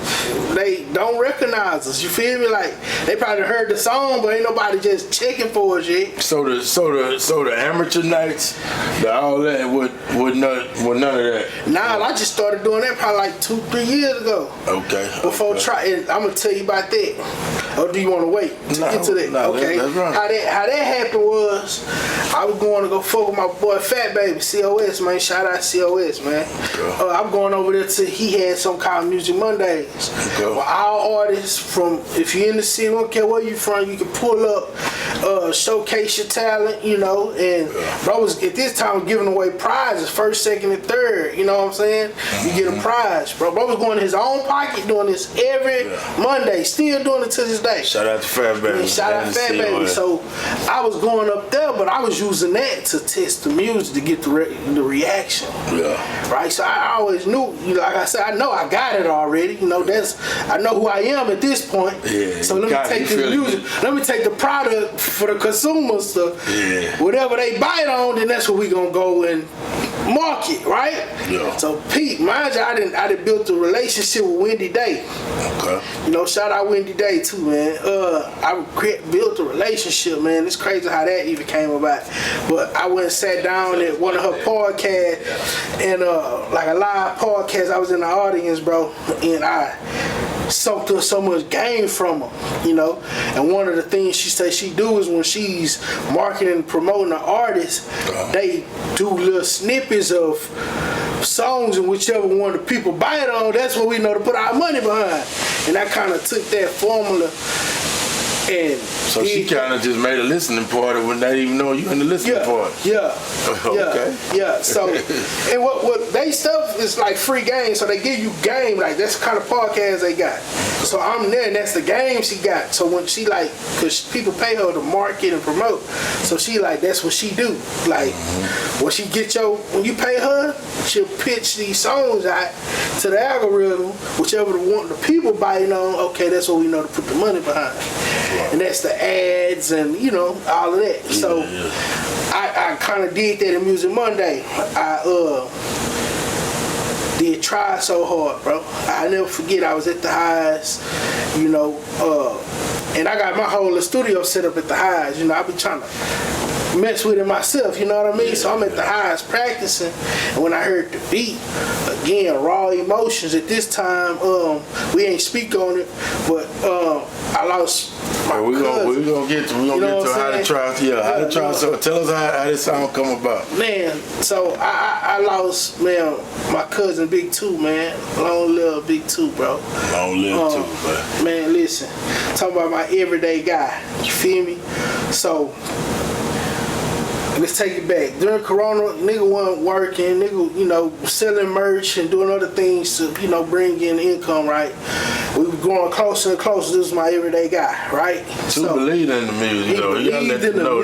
they don't recognize us. You feel me? Like, they probably heard the song, but ain't nobody just checking for us yet. So the amateur nights, all that with none of that. Nah, I just started doing that probably like 2-3 years ago. Okay. Before and I'm gonna tell you about that. Or do you want to wait to get to that? No, okay. that's right. How that happened was, I was going to go fuck with my boy Fat Baby COS, man. Shout out COS, man. Okay. I'm going over there to, he had some called Music Mondays. Okay. Well, all artists from, if you're in the city, don't care where you from, you can pull up, showcase your talent, you know. And bro was at this time giving away prizes, first, second, and third. You know what I'm saying? You get a prize, bro. Bro was going in his own pocket doing this every Monday, still doing it to this day. Shout out to Fat Baby. Shout out Fat Fat Baby. So I was going up there, but I was using that to test the music to get the reaction. Yeah. Right. So I always knew, like I said, I know I got it already. You know, I know who I am at this point. Yeah. So let me take the music. Let me take the product for the consumers to whatever they bite on. Then that's what we gonna go and market, right? Yeah. So Pete, mind you, I done built a relationship with Wendy Day. Okay. You know, shout out Wendy Day too, man. I built a relationship, man. It's crazy how that even came about. But I went and sat down at one of her podcasts, and like a live podcast, I was in the audience, bro, and I soaked up so much game from her, you know. And one of the things she says she do is when she's marketing and promoting an artist, they do little snippets of songs, and whichever one the people bite on, that's what we know to put our money behind. And I kind of took that formula. And so she kind of just made a listening party without even knowing you in the listening party. Yeah. Okay. Yeah. So, and what they stuff is like free game. So they give you game. Like that's the kind of podcast they got. So I'm there, and that's the game she got. So when she like, cause people pay her to market and promote. So she like, that's what she do. Like when she get when you pay her, she'll pitch these songs out to the algorithm, whichever the people biting on. Okay, that's what we know to put the money behind. And that's the ads and, you know, all of that. So I kind of did that in Music Monday. I did Try So Hard, bro. I never forget, I was at the Highs, you know, and I got my whole studio set up at the Highs. You know, I be trying to mess with it myself, you know what I mean? So I'm at the Highs practicing, and when I heard the beat, again, Raw Emotions, at this time, we ain't speak on it, but I lost my cousin. We're gonna get to how to try. How to try. So tell us how this song come about. Man, so I lost, man, my cousin Big 2, man. Long live Big 2, bro. Long live 2, man. Man, listen, talking about my everyday guy. You feel me? So let's take it back. During Corona, nigga wasn't working, nigga, you know, selling merch and doing other things to, you know, bring in income, right? We were growing closer and closer. This was my everyday guy, right? So believed in the music, though. He believed in the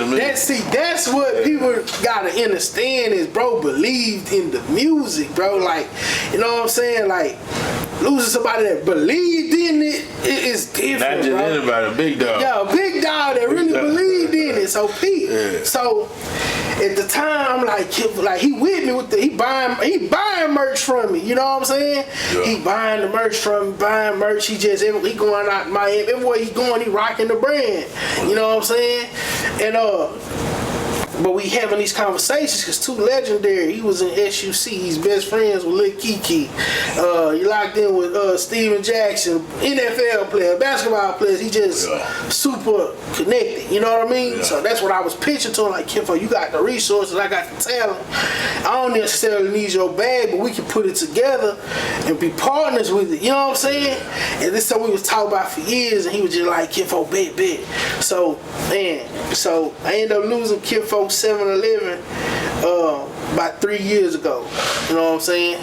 music. That's what people gotta understand is, bro, believed in the music, bro. Like, you know what I'm saying? Like, losing somebody that believed in it is different, not just bro. Anybody, a big dog. Yeah, a big dog that really believed in it. So Pete, so at the time, like he with me with he buying merch from me. You know what I'm saying? Yeah. He buying the merch from me, buying merch. He going out Miami. Everywhere he going, he rocking the brand. You know what I'm saying? And but we having these conversations because Too Legendary, he was in SUC. He's best friends with Lil Kiki. He locked in with Steven Jackson, NFL player, basketball players. He just super connected. You know what I mean? Yeah. So that's what I was pitching to him. Like, Kimfo, you got the resources, I got the talent. I don't necessarily need your bag, but we can put it together and be partners with it. You know what I'm saying? And this is something we was talking about for years, and he was just like, Kimfo, bet. So, man, so I ended up losing Kimfo 7-Eleven about 3 years ago. You know what I'm saying?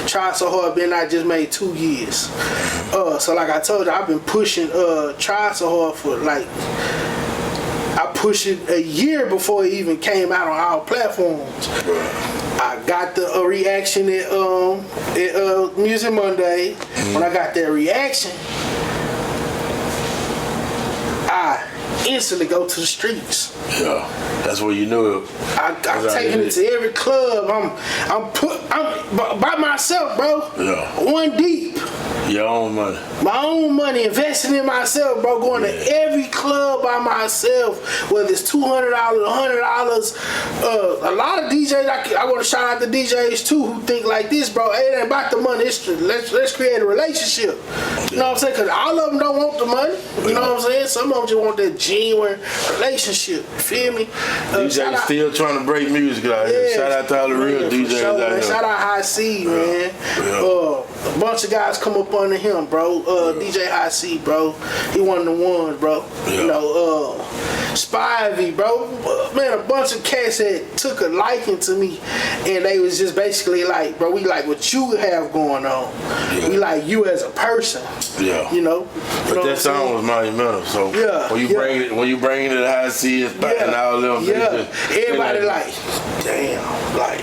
Tried So Hard, I just made 2 years. So like I told you, I've been pushing Try So Hard for like, I pushed it a year before it even came out on our platforms. I got the reaction at Music Monday. When I got that reaction, I instantly go to the streets. Yeah, that's where you knew it. I'm taking it to every club. I'm by myself, bro. Yeah. One deep. Your own money. My own money, investing in myself, bro. Going to every club by myself, whether it's $200, $100. A lot of DJs, I want to shout out the DJs too who think like this, bro. It ain't about the money. Let's create a relationship. You know what I'm saying? Because all of them don't want the money. You know what I'm saying? Some of them just want that genuine relationship. You feel me? DJs still trying to break music out here. Shout out to all the real DJs out here. Shout out High C, man. a bunch of guys come up under him, bro. DJ High C, bro. He one of the ones, bro. Yeah. You know, Spivey, bro. Man, a bunch of cats that took a liking to me, and they was just basically like, bro, we like what you have going on. Yeah. We like you as a person. Yeah. You know. But that song was monumental. So when you bring it to the High C and all them, everybody like, damn, like,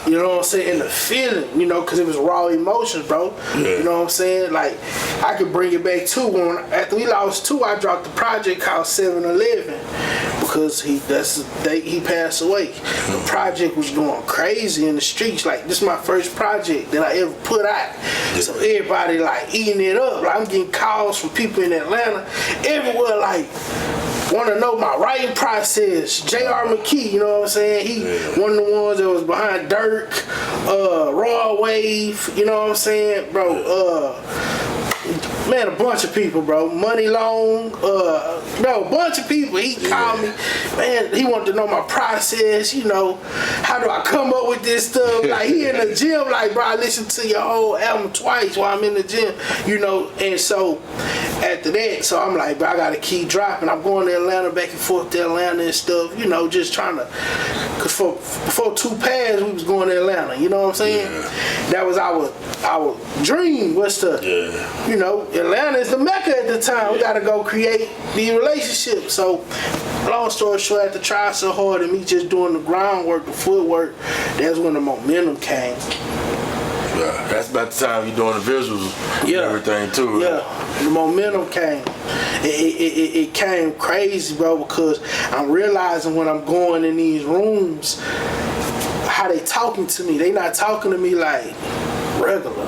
you know what I'm saying? And the feeling, you know, because it was raw emotions, bro. Yeah. You know what I'm saying? Like, I could bring it back too. After we lost 2, I dropped the project called 7-Eleven because he passed away. The project was going crazy in the streets. Like, this is my first project that I ever put out. Yeah. So everybody like eating it up. Like, I'm getting calls from people in Atlanta, everywhere, like, want to know my writing process. J.R. McKee, you know what I'm saying? He one of the ones that was behind Dirk, Raw Wave, you know what I'm saying? Bro, man, a bunch of people, bro. Money Long, bro, a bunch of people. He called me, man, he wanted to know my process, you know, how do I come up with this stuff? Like, he in the gym, like, bro, I listened to your whole album twice while I'm in the gym, you know, and so after that, so I'm like, bro, I gotta keep dropping. I'm going to Atlanta, back and forth to Atlanta and stuff, you know, just trying to, cause before 2 pads, we was going to Atlanta, you know what I'm saying? That was our dream, was to, you know, Atlanta is the Mecca at the time. We gotta go create these relationships. So, long story short, after trying so hard and me just doing the groundwork, the footwork, that's when the momentum came. Yeah, that's about the time you're doing the visuals and everything too, right? Yeah, the momentum came. It came crazy, bro, because I'm realizing when I'm going in these rooms, how they talking to me. They not talking to me like regular.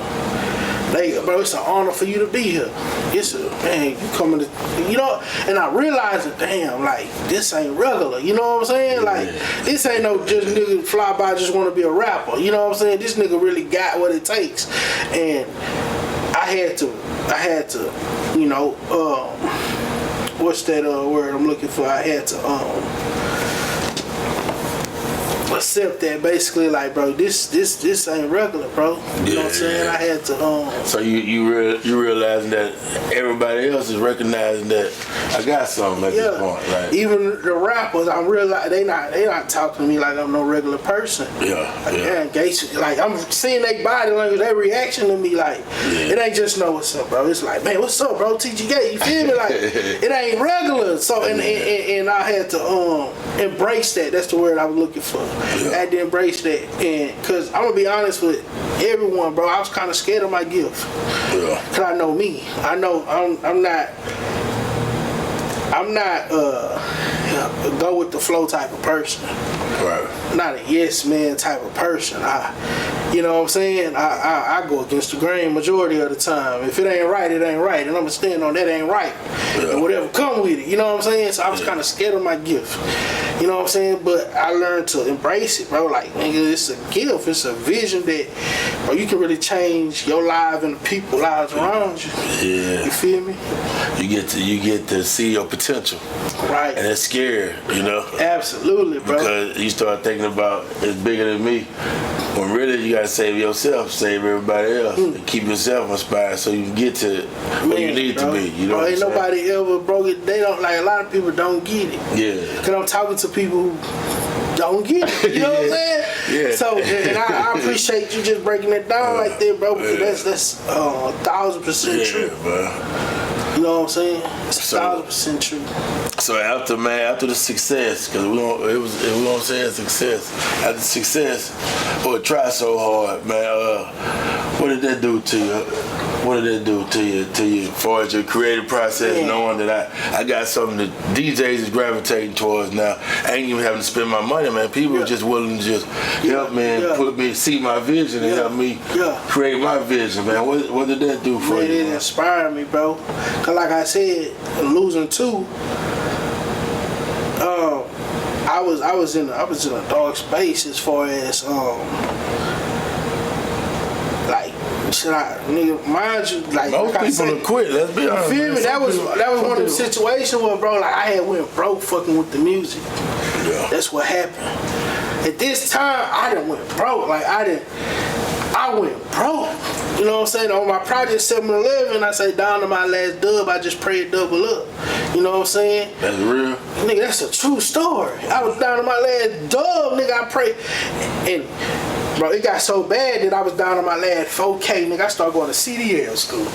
Bro, it's an honor for you to be here. It's man, you coming to, you know, and I realized that, damn, like, this ain't regular, you know what I'm saying? Like, this ain't no just nigga fly by just want to be a rapper, you know what I'm saying? This nigga really got what it takes. And I had to, you know, what's that word I'm looking for? I had to, accept that, basically, like, bro, this ain't regular, bro. You know what I'm saying? I had to So you realizing that everybody else is recognizing that I got something at this point, right? Even the rappers, I'm realizing they not talking to me like I'm no regular person. Like, Gates, like, I'm seeing their body language, their reaction to me, like, it ain't just know what's up, bro. It's like, man, what's up, bro? TGGates, you feel me? Like, it ain't regular. So and I had to embrace that. That's the word I was looking for. I had to embrace that, and cause I'm gonna be honest with everyone, bro. I was kind of scared of my gift, cause I know me. I know I'm not go with the flow type of person. Right. Not a yes man type of person. You know what I'm saying? I go against the grain majority of the time. If it ain't right, it ain't right, and I'm gonna stand on that ain't right, and whatever come with it. You know what I'm saying? So I was kind of scared of my gift. You know what I'm saying? But I learned to embrace it, bro. Like, nigga, it's a gift. It's a vision that, bro, you can really change your life and the people's lives around you. Yeah. You feel me? You get to see your potential. Right. And it's scary, you know? Absolutely, bro. Because you start thinking about it's bigger than me. When really you gotta save yourself, save everybody else, and keep yourself inspired so you can get to where you need to be. You know what I'm saying? Ain't nobody ever broke it. They don't, like, a lot of people don't get it. Yeah. Cause I'm talking to people who don't get it. You know what I'm saying? Yeah. So, and I appreciate you just breaking it down like that, bro. Because that's 1,000% true. Bro. You know what I'm saying? It's 1,000% true. So after the success, because we don't say it's success. After success, try so hard, man. What did that do to you? What did that do to you as far as your creative process, knowing that I got something that DJs is gravitating towards now? I ain't even having to spend my money, man. People are just willing to just help me and see my vision and help me create my vision, man. What did that do for you? It inspired me, bro. Cause like I said, losing 2, I was in a dark space as far as like, should I, nigga, mind you, like, most people have quit. Let's be honest. You feel me? That was one of the situations where, bro, like, I had went broke fucking with the music. Yeah. That's what happened. At this time, I done went broke. Like, I I went broke. You know what I'm saying? On my project 7-Eleven, I say down to my last dub, I just prayed double up. You know what I'm saying? That's real? Nigga, that's a true story. I was down to my last dub, nigga, I prayed. And, bro, it got so bad that I was down to my last 4K, nigga. I started going to CDL school.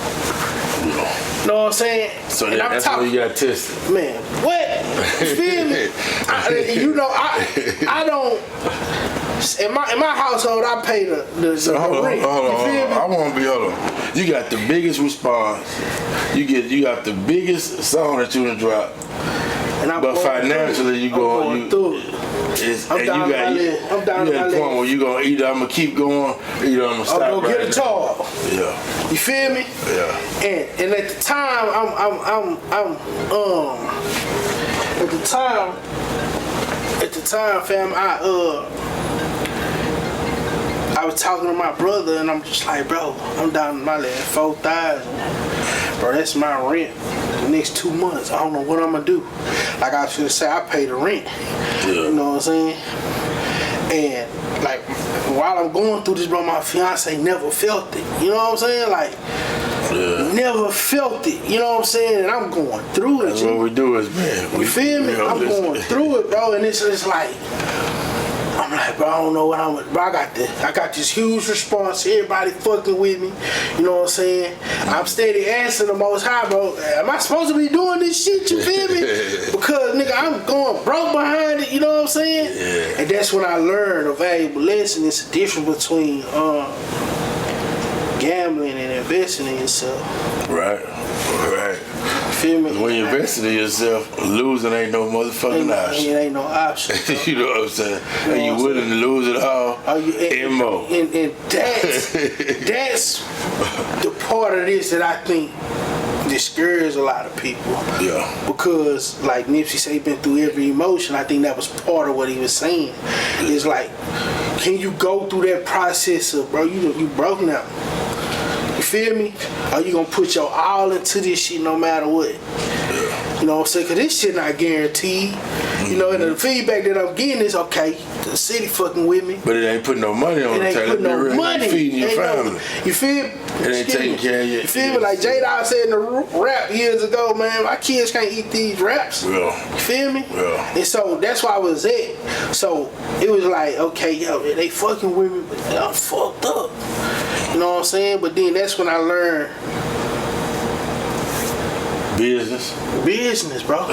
You know what I'm saying? So that's when you got tested. Man, what? You feel me? I don't. In my household, I pay the rent. Hold on. I want to be hold on. You got the biggest response. You got the biggest song that you done dropped. But financially, you going through it. I'm down to my point where you gonna either I'm gonna keep going, either I'm gonna stop. I'm gonna get a job. Yeah. You feel me? Yeah. And at the time, at the time, fam, I was talking to my brother, and I'm just like, bro, I'm down to my last 4,000. Bro, that's my rent. The next 2 months, I don't know what I'm gonna do. Like I should say, I pay the rent. Yeah. You know what I'm saying? And like while I'm going through this, bro, my fiance never felt it. You know what I'm saying? Like, never felt it. You know what I'm saying? And I'm going through it. That's what we do is, man. You feel me? I'm going through it, bro, and it's like. I'm like, bro, I don't know what I'm. Bro, I got this huge response. Everybody fucking with me. You know what I'm saying? I'm steady asking the Most High, bro. Am I supposed to be doing this shit? You feel me? Because nigga, I'm going broke behind it. You know what I'm saying? Yeah. And that's when I learned a valuable lesson. It's the difference between gambling and investing in yourself. Right. Feel me? When you invested in yourself, losing ain't no motherfucking option. It ain't no option. You know what I'm saying? And you willing to lose it all and more. And that's the part of this that I think discourages a lot of people. Yeah. Because like Nipsey said, he been through every emotion. I think that was part of what he was saying. It's like, can you go through that process of, bro, you broke now? You feel me? Are you gonna put your all into this shit no matter what? Yeah. You know what I'm saying? Cause this shit not guaranteed. You know, and the feedback that I'm getting is okay. The city fucking with me, but it ain't putting no money on the table. It ain't putting no money. Feeding your family. You feel? It ain't taking care of you. You feel me? Like J-Dog said in the rap years ago, man, my kids can't eat these raps. Yeah. You feel me? Yeah. And so that's why I was at. So it was like, okay, yo, they fucking with me, but I'm fucked up. You know what I'm saying? But then that's when I learned business, bro.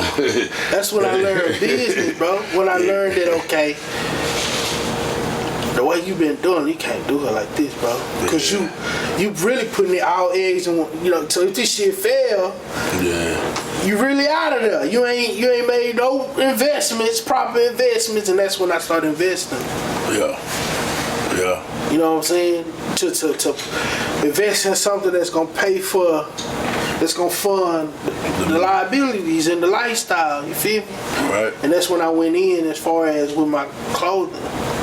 That's when I learned business, bro. When I learned that, okay, the way you been doing, you can't do it like this, bro. Because you really putting all eggs in one, you know. So if this shit fail, you really out of there. You ain't made no investments, proper investments, and that's when I started investing. Yeah. You know what I'm saying? To invest in something that's gonna pay for, that's gonna fund the liabilities and the lifestyle. You feel me? Right. And that's when I went in as far as with my clothing.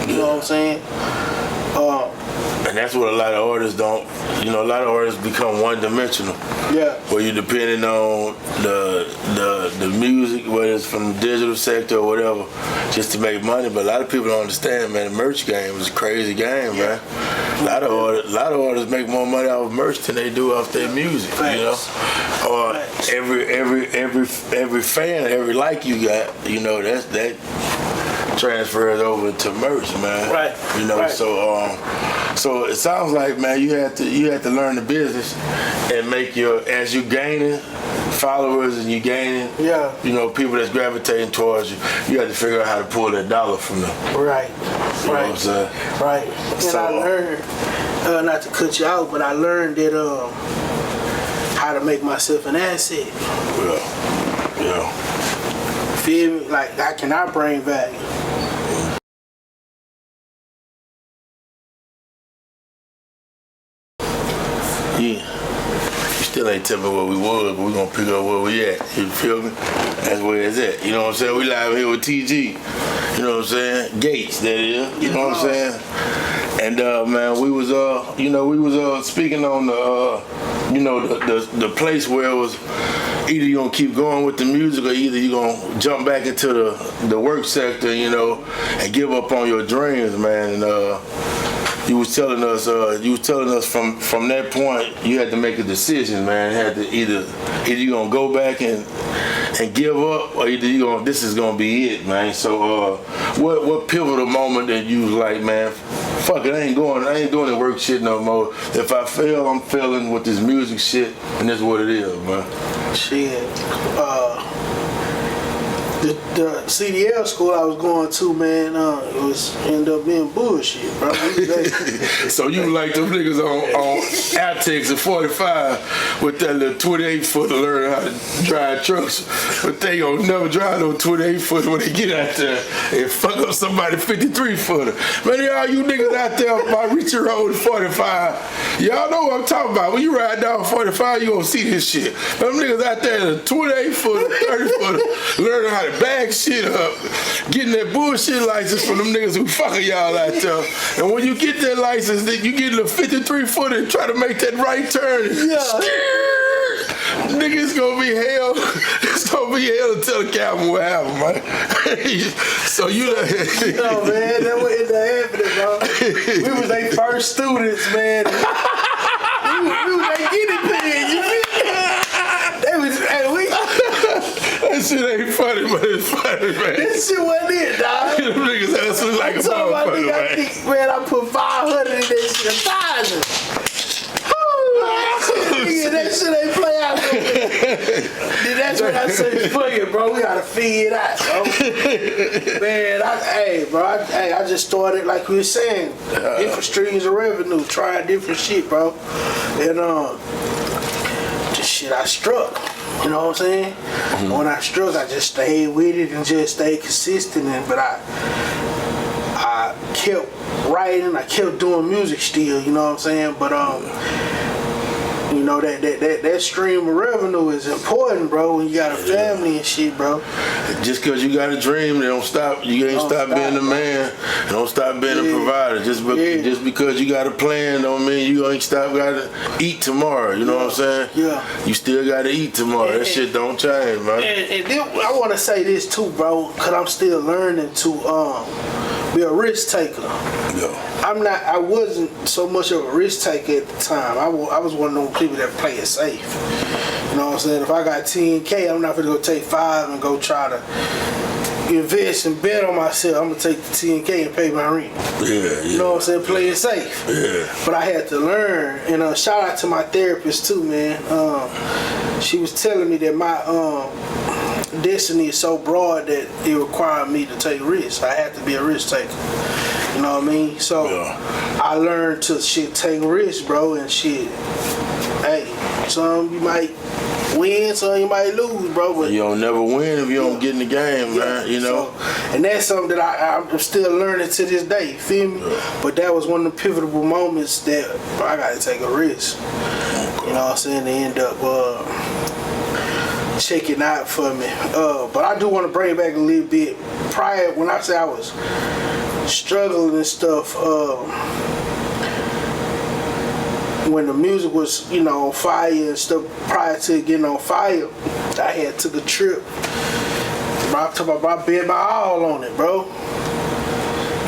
You know what I'm saying? And that's what a lot of artists don't. You know, a lot of artists become one-dimensional. Yeah. Where you're depending on the music, whether it's from the digital sector or whatever, just to make money. But a lot of people don't understand, man. The merch game is a crazy game, man. A lot of artists make more money off merch than they do off their music. Facts. You know, or every fan, every like you got, you know, that transfers over to merch, man. Right. You know, right. So it sounds like, man, you had to learn the business and make as you gaining followers and you gaining, you know, people that's gravitating towards you. You have to figure out how to pull that dollar from them. Right. You know what I'm saying? Right. And I learned, not to cut you out, but I learned that how to make myself an asset. Yeah. Feel me? Like, how can I bring value? Yeah. You still ain't tell me where we was, but we gonna pick up where we at. You feel me? That's where it's at. You know what I'm saying? We live here with TG. You know what I'm saying? Gates, that is. You know what I'm saying? And man, we was speaking on the place where it was either you gonna keep going with the music or either you gonna jump back into the work sector, you know, and give up on your dreams, man. And you was telling us from that point you had to make a decision, man. You had to either you gonna go back and give up, or either this is gonna be it, man. So what pivotal moment that you was like, man, fuck it, I ain't doing the work shit no more. If I fail, I'm failing with this music shit, and that's what it is, man. Shit. The CDL school I was going to, man, it was ended up being bullshit, bro. So you like them niggas on Outtakes at 45 with that little 28-footer to learn how to drive trucks, but they gon' never drive no 28-footer when they get out there and fuck up somebody 53-footer. Man, all you niggas out there by Richard Road 45, y'all know what I'm talking about. When you ride down 45, you gonna see this shit. Them niggas out there in a 28-footer, 30-footer, learning how to bag shit up, getting that bullshit license from them niggas who fucking y'all out there. And when you get that license, then you get a 53-footer and try to make that right turn. Nigga, it's gonna be hell. It's gonna be hell to tell the captain what happened, man. So you no, man, that what ended up happening, bro. We was their first students, man. we was their guinea pigs, you feel me? They was, that shit ain't funny, but it's funny, man. This shit wasn't it, dog. Them niggas hustling like a motherfucker, man. Man, I put 500 in that shit, 1,000. Nigga, that shit ain't play out no way. Then that's when I say, fuck it, bro. We gotta figure it out, bro. Man, I just started, like we were saying, different streams of revenue, trying different shit, bro. And just shit I struck. You know what I'm saying? Mm-hmm. When I struck, I just stayed with it and just stayed consistent. But I kept writing, I kept doing music still. You know what I'm saying? But you know that stream of revenue is important, bro. When you got a family and shit, bro. Just because you got a dream, they don't stop. You ain't stop being a man. Don't stop being a provider. Just because you got a plan, don't mean you ain't stop. Got to eat tomorrow. You know what I'm saying? Yeah. You still got to eat tomorrow. That shit don't change, man. And then I want to say this too, bro, because I'm still learning to be a risk taker. Yeah. I wasn't so much of a risk taker at the time. I was one of those people that play it safe. You know what I'm saying? If I got 10K, I'm not gonna go take 5 and go try to invest and bet on myself. I'm gonna take the 10K and pay my rent. Yeah. You know what I'm saying? Play it safe. Yeah. But I had to learn, and shout out to my therapist too, man. She was telling me that my destiny is so broad that it required me to take risks. I had to be a risk taker. You know what I mean? So I learned to take risks, bro, and shit. Hey, some you might win, some you might lose, bro. But you don't never win if you don't get in the game, man. You know. So, and that's something that I'm still learning to this day. Feel me? But that was one of the pivotal moments that I got to take a risk. You know what I'm saying? To end up checking out for me. But I do want to bring it back a little bit. Prior, when I say I was struggling and stuff, when the music was, on fire and stuff, prior to getting on fire, I had took a trip. I'm talking about I bet my all on it, bro.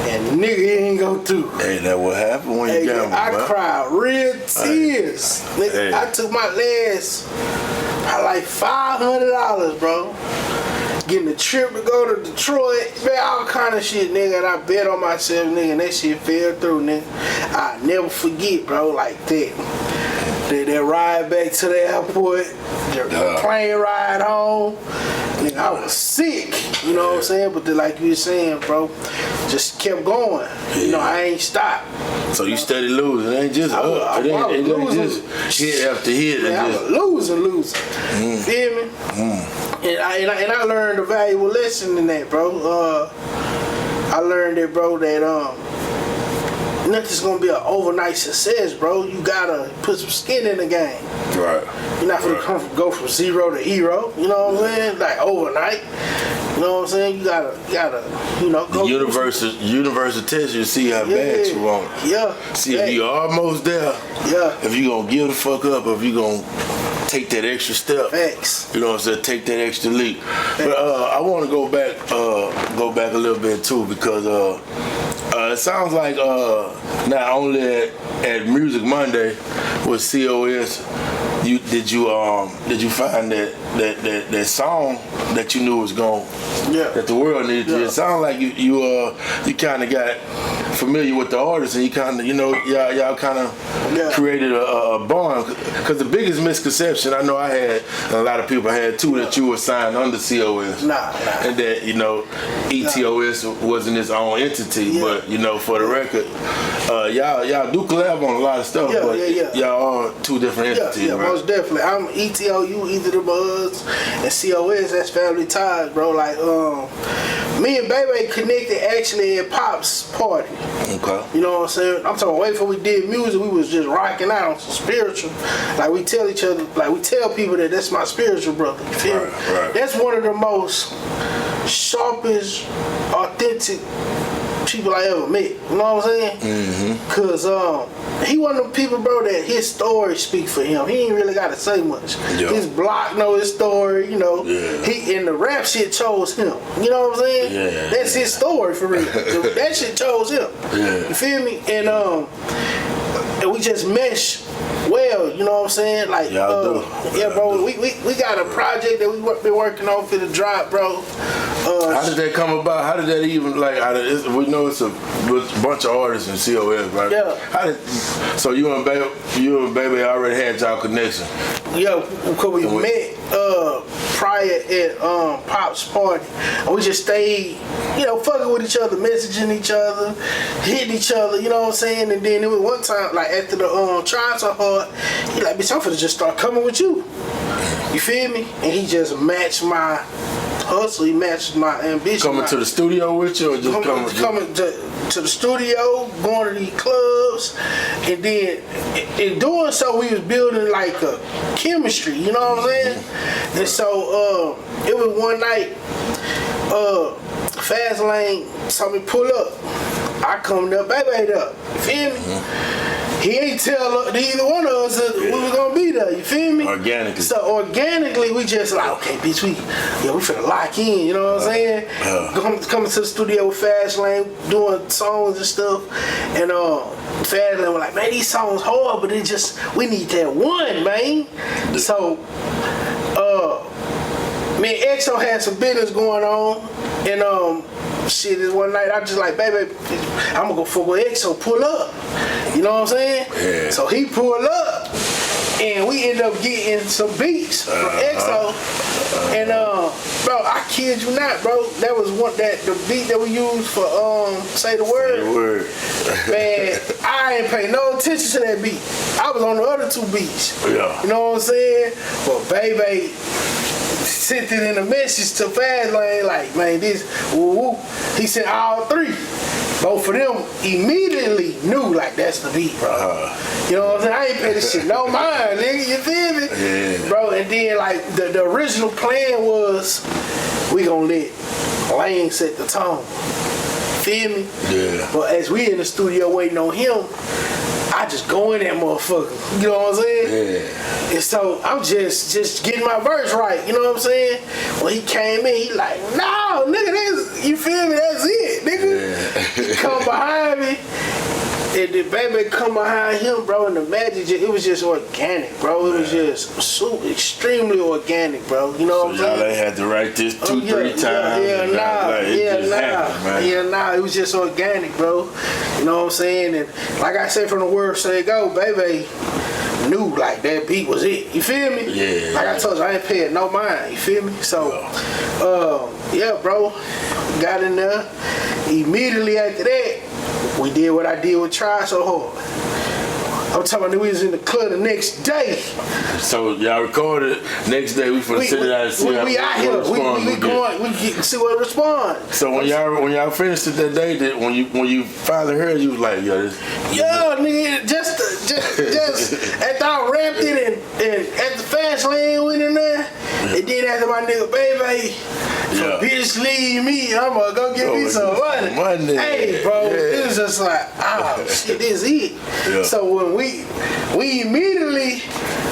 And nigga, it ain't go through. Hey, that what happened when you gamble, I cried real tears. Nigga, I took my last, like $500, bro. Getting a trip to go to Detroit, man, all kind of shit, nigga. And I bet on myself, nigga, and that shit fell through, nigga. I never forget, bro, like that. That ride back to the airport, the plane ride home. Nigga, I was sick, you know what I'm saying? But like you were saying, bro, just kept going. You know, I ain't stopped. So you steady losing. It ain't just up. It ain't just hit after hit. Man, I was losing. Feel me? And I learned a valuable lesson in that, bro. I learned that, bro, that nothing's gonna be an overnight success, bro. You gotta put some skin in the game. Right. You're not gonna go from zero to hero. You know what I'm saying? Like overnight. You know what I'm saying? You gotta, go. The universe will test you to see how bad you want it. Yeah. See if you almost there. Yeah. If you gonna give the fuck up, or if you gonna take that extra step. Facts. You know what I'm saying? Take that extra leap. But I want to go back a little bit too, because it sounds like not only at Music Monday with COS, did you find that song that you knew was going, that the world needed? It sounds like you kind of got familiar with the artist, and you kind of y'all kind of created a bond. Because the biggest misconception I know I had, and a lot of people had too, that you were signed under COS, and that ETOS wasn't its own entity. But for the record, y'all do collab on a lot of stuff, but y'all are two different entities. Yeah, right? Most definitely. I'm ETO, you either the Buzz, and COS, that's family ties, bro. Like me and Baby connected actually at Pop's party. Okay. You know what I'm saying? I'm talking way before we did music, we was just rocking out on some spiritual. Like we tell each other, like we tell people that that's my spiritual brother. You feel me? Right. That's one of the most sharpest, authentic people I ever met. You know what I'm saying? Mm-hmm. Cause he one of them people, bro, that his story speak for him. He ain't really gotta say much. His block know his story, He and the rap shit chose him. You know what I'm saying? That's his story for real. That shit chose him. You feel me? And we just mesh well, you know what I'm saying? Like, bro, we got a project that we been working on for the drop, bro. How did that come about? How did that even, we know it's a bunch of artists in COS, right? Yeah. So you and Baby already had y'all connection? Yeah, because we met prior at Pop's party. And we just stayed, fucking with each other, messaging each other, hitting each other, you know what I'm saying? And then it was one time, like after the trying so hard, he like, bitch, I'm finna just start coming with you. You feel me? And he just matched my hustle, he matched my ambition. Coming to the studio with you, or just coming to the studio, going to these clubs, and then in doing so, we was building like a chemistry, you know what I'm saying? And so it was one night, Fast Lane saw me pull up. I come up, Baby up. You feel me? He ain't tell either one of us that we was gonna be there. You feel me? Organically. So organically, we just like, okay, bitch, we finna lock in. You know what I'm saying? Coming to the studio with Fast Lane, doing songs and stuff, and Fast Lane was like, man, these songs hard, but we need that one, man. So, me and Exo had some business going on, and this one night I just like, Baby, I'm gonna go fuck with Exo, pull up. You know what I'm saying? Yeah. So he pulled up, and we ended up getting some beats from Exo. And bro, I kid you not, bro. That was the beat that we used for Say the Word. Say the Word. Man, I ain't pay no attention to that beat. I was on the other two beats. Yeah. You know what I'm saying? But Baby sent it in a message to Fast Lane like, man, this woo. He sent all three. Both of them immediately knew like that's the beat, bro. You know what I'm saying? I ain't pay this shit no mind, nigga. You feel me? Yeah. Bro, and then like the original plan was we gonna let Lane set the tone. Feel me? Yeah. But as we in the studio waiting on him, I just go in that motherfucker. You know what I'm saying? Yeah. And so I'm just getting my verse right. You know what I'm saying? When he came in, he like, no, nigga, you feel me? That's it, nigga. Yeah. He come behind me. And the Baby come behind him, bro, and the magic, it was just organic, bro. It was just so extremely organic, bro. You know what I'm saying? Y'all ain't had to write this 2-3 times. It was just organic, bro. You know what I'm saying? And like I said from the word say go, Baby knew like that beat was it. You feel me? Yeah. Like I told you, I ain't paying no mind. You feel me? So, yeah, bro. Got in there. Immediately after that, we did what I did with Try So Hard. I'm talking about we was in the club the next day. So y'all recorded, next day we finna sit down and see we out here. We see what responds. So when y'all finished it that day, when you finally heard, you was like, yo, this. Yeah, nigga, just after I rapped it and at the Fast Lane went in there, and then after my nigga Baby, from just leave me. I'm gonna go get me some money. Hey, bro, it was just like, oh shit, this is it. Yeah. So when we immediately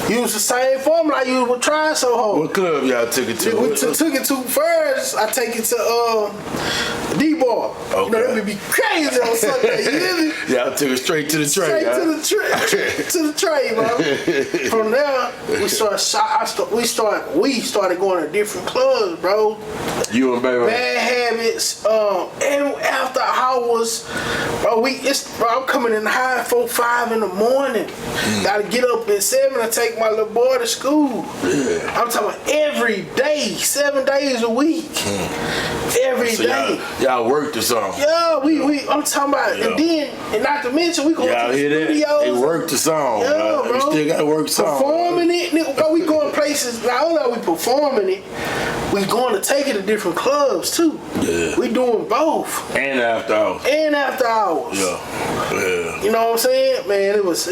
used the same formula I used with Try So Hard. What club y'all took it to? We took it to first. I take it to D-Bar. Okay. You know, that would be crazy on Sunday. You hear me? Y'all took it straight to the train. Straight to the train, bro. From there, we started going to different clubs, bro. You and Baby. Bad Habits. And after hours, bro, I'm coming in high 4, 5 in the morning. Gotta get up at 7 and take my little boy to school. Yeah. I'm talking about every day, 7 days a week. Every day. Y'all worked or something? Yeah, I'm talking about, and not to mention, we go to the studios. They worked the song. Yeah, bro. You still gotta work the song. Performing it, bro, we going places, not only are we performing it, we going to take it to different clubs too. Yeah. We doing both. And after hours. Yeah. You know what I'm saying? Man, it was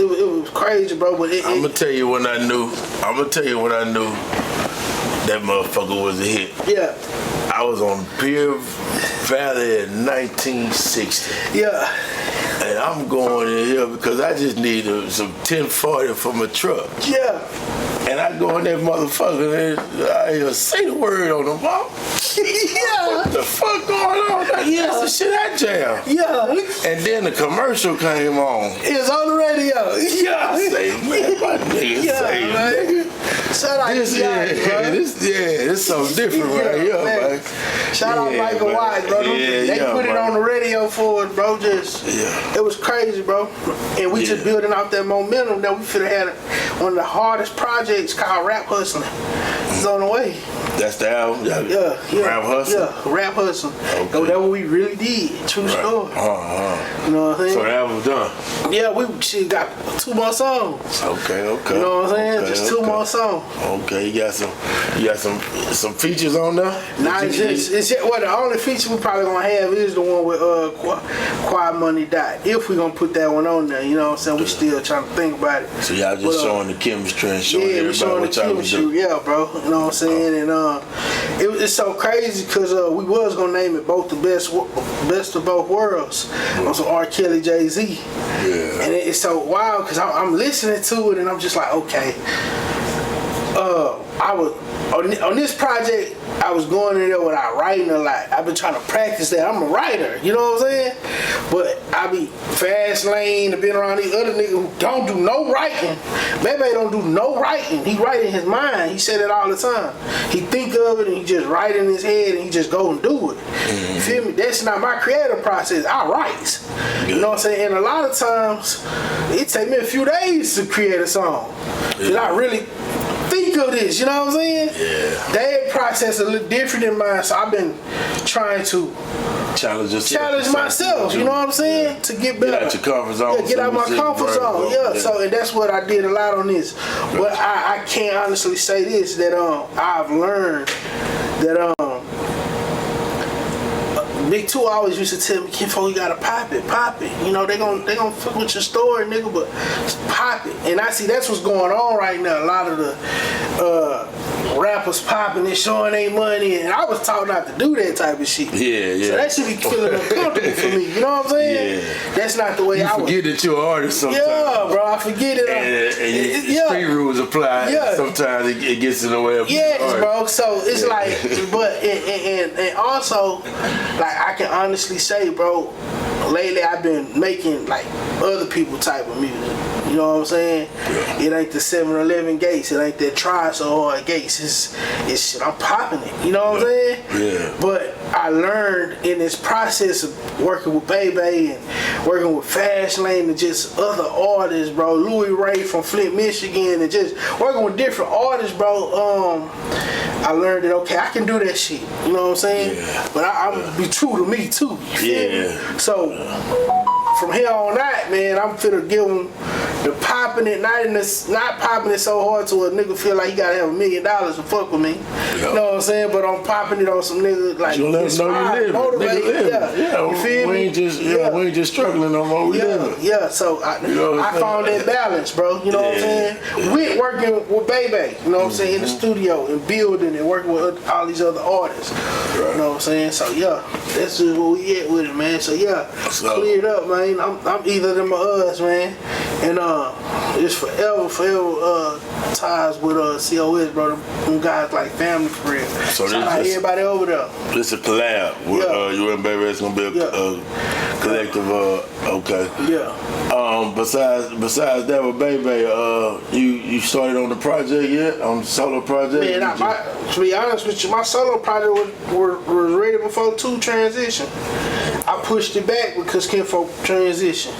crazy, bro. But I'm gonna tell you when I knew that motherfucker was a hit. Yeah. I was on Pier Valley in 1960. Yeah. And I'm going in here because I just need some 1040 for my truck. Yeah. And I go in that motherfucker and I say the word on the ball. Yeah. What the fuck going on? That's the shit I jam. Yeah. And then the commercial came on. It was on the radio. Yeah. I say, man, my nigga say, nigga. Shout out this, this something different right here, man. Shout out Michael White, bro. They put it on the radio for us, bro. It was crazy, bro. And we just building out that momentum that we should have had one of the hardest projects called Rap Hustling. It's on the way. That's the album? Yeah. Rap Hustling? Yeah, Rap Hustling. Okay. That's what we really did. True story. You know what I'm saying? So the album's done? Yeah, we got 2 more songs. Okay. You know what I'm saying? Just 2 more songs. Okay, you got some features on there? Nah, the only feature we probably gonna have is the one with Quiet Money Dot. If we gonna put that one on there, you know what I'm saying? We still trying to think about it. So y'all just showing the chemistry and showing everybody what y'all do. Yeah, bro. You know what I'm saying? And it's so crazy because we was gonna name it both the best of both worlds. On some R. Kelly, Jay-Z. Yeah. And it's so wild because I'm listening to it and I'm just like, okay. I was on this project. I was going in there without writing a lot. I've been trying to practice that. I'm a writer, you know what I'm saying? But I be fast lane and been around these other niggas who don't do no writing. Baby don't do no writing. He write in his mind. He said it all the time. He think of it and he just write in his head and he just go and do it. You feel me? That's not my creative process. I write. You know what I'm saying? And a lot of times it take me a few days to create a song. Cause I really think of this, you know what I'm saying? Yeah. Their process a little different than mine, so I've been trying to challenge myself, you know what I'm saying? Yeah. To get better. Get out your comfort zone. Yeah, get out my comfort zone. Yeah. So and that's what I did a lot on this. But I can't honestly say this, that I've learned that Big 2 always used to tell me, Kinfo, you gotta pop it. You know, they gonna fuck with your story, nigga, but pop it. And I see that's what's going on right now. A lot of the rappers popping and showing their money, and I was taught not to do that type of shit. Yeah. So that should be feeling uncomfortable for me. You know what I'm saying? Yeah. That's not the way I was. You forget that you're an artist sometimes. Yeah, bro, I forget it. And street rules apply. Yeah. Sometimes it gets in the way of bro. So it's like, but and also, like I can honestly say, bro, lately I've been making like other people type of music. You know what I'm saying? Yeah. It ain't the 7-Eleven Gates. It ain't that Try So Hard Gates. It's shit. I'm popping it. You know what I'm saying? Yeah. But I learned in this process of working with Baby and working with Fast Lane and just other artists, bro. Louis Ray from Flint, Michigan, and just working with different artists, bro. I learned that okay, I can do that shit. You know what I'm saying? Yeah. But I'm gonna be true to me too. You feel me? So from here on out, man, I'm finna give them the popping popping it, not popping it so hard to a nigga feel like he gotta have $1 million to fuck with me. You know what I'm saying? But I'm popping it on some nigga like you let them know you live, motivate. Yeah, you feel we me? ain't just we ain't just struggling no more. We living. Yeah. So I found that balance, bro. You know what I'm saying? We working with Baby. You know what I'm saying? In the studio and building and working with all these other artists. You know what I'm saying? So yeah, that's just where we at with it, man. So yeah, cleared up, man. I'm either them or us, man. And it's forever ties with COS, bro. Them guys like family for real. So shout out everybody over there. This a collab with you and Baby. It's gonna be a collective. Okay. Yeah. Besides that with Baby, you started on the project yet? On the solo project? Man, to be honest with you, my solo project was ready before 2 transition. I pushed it back because Kinfolk transition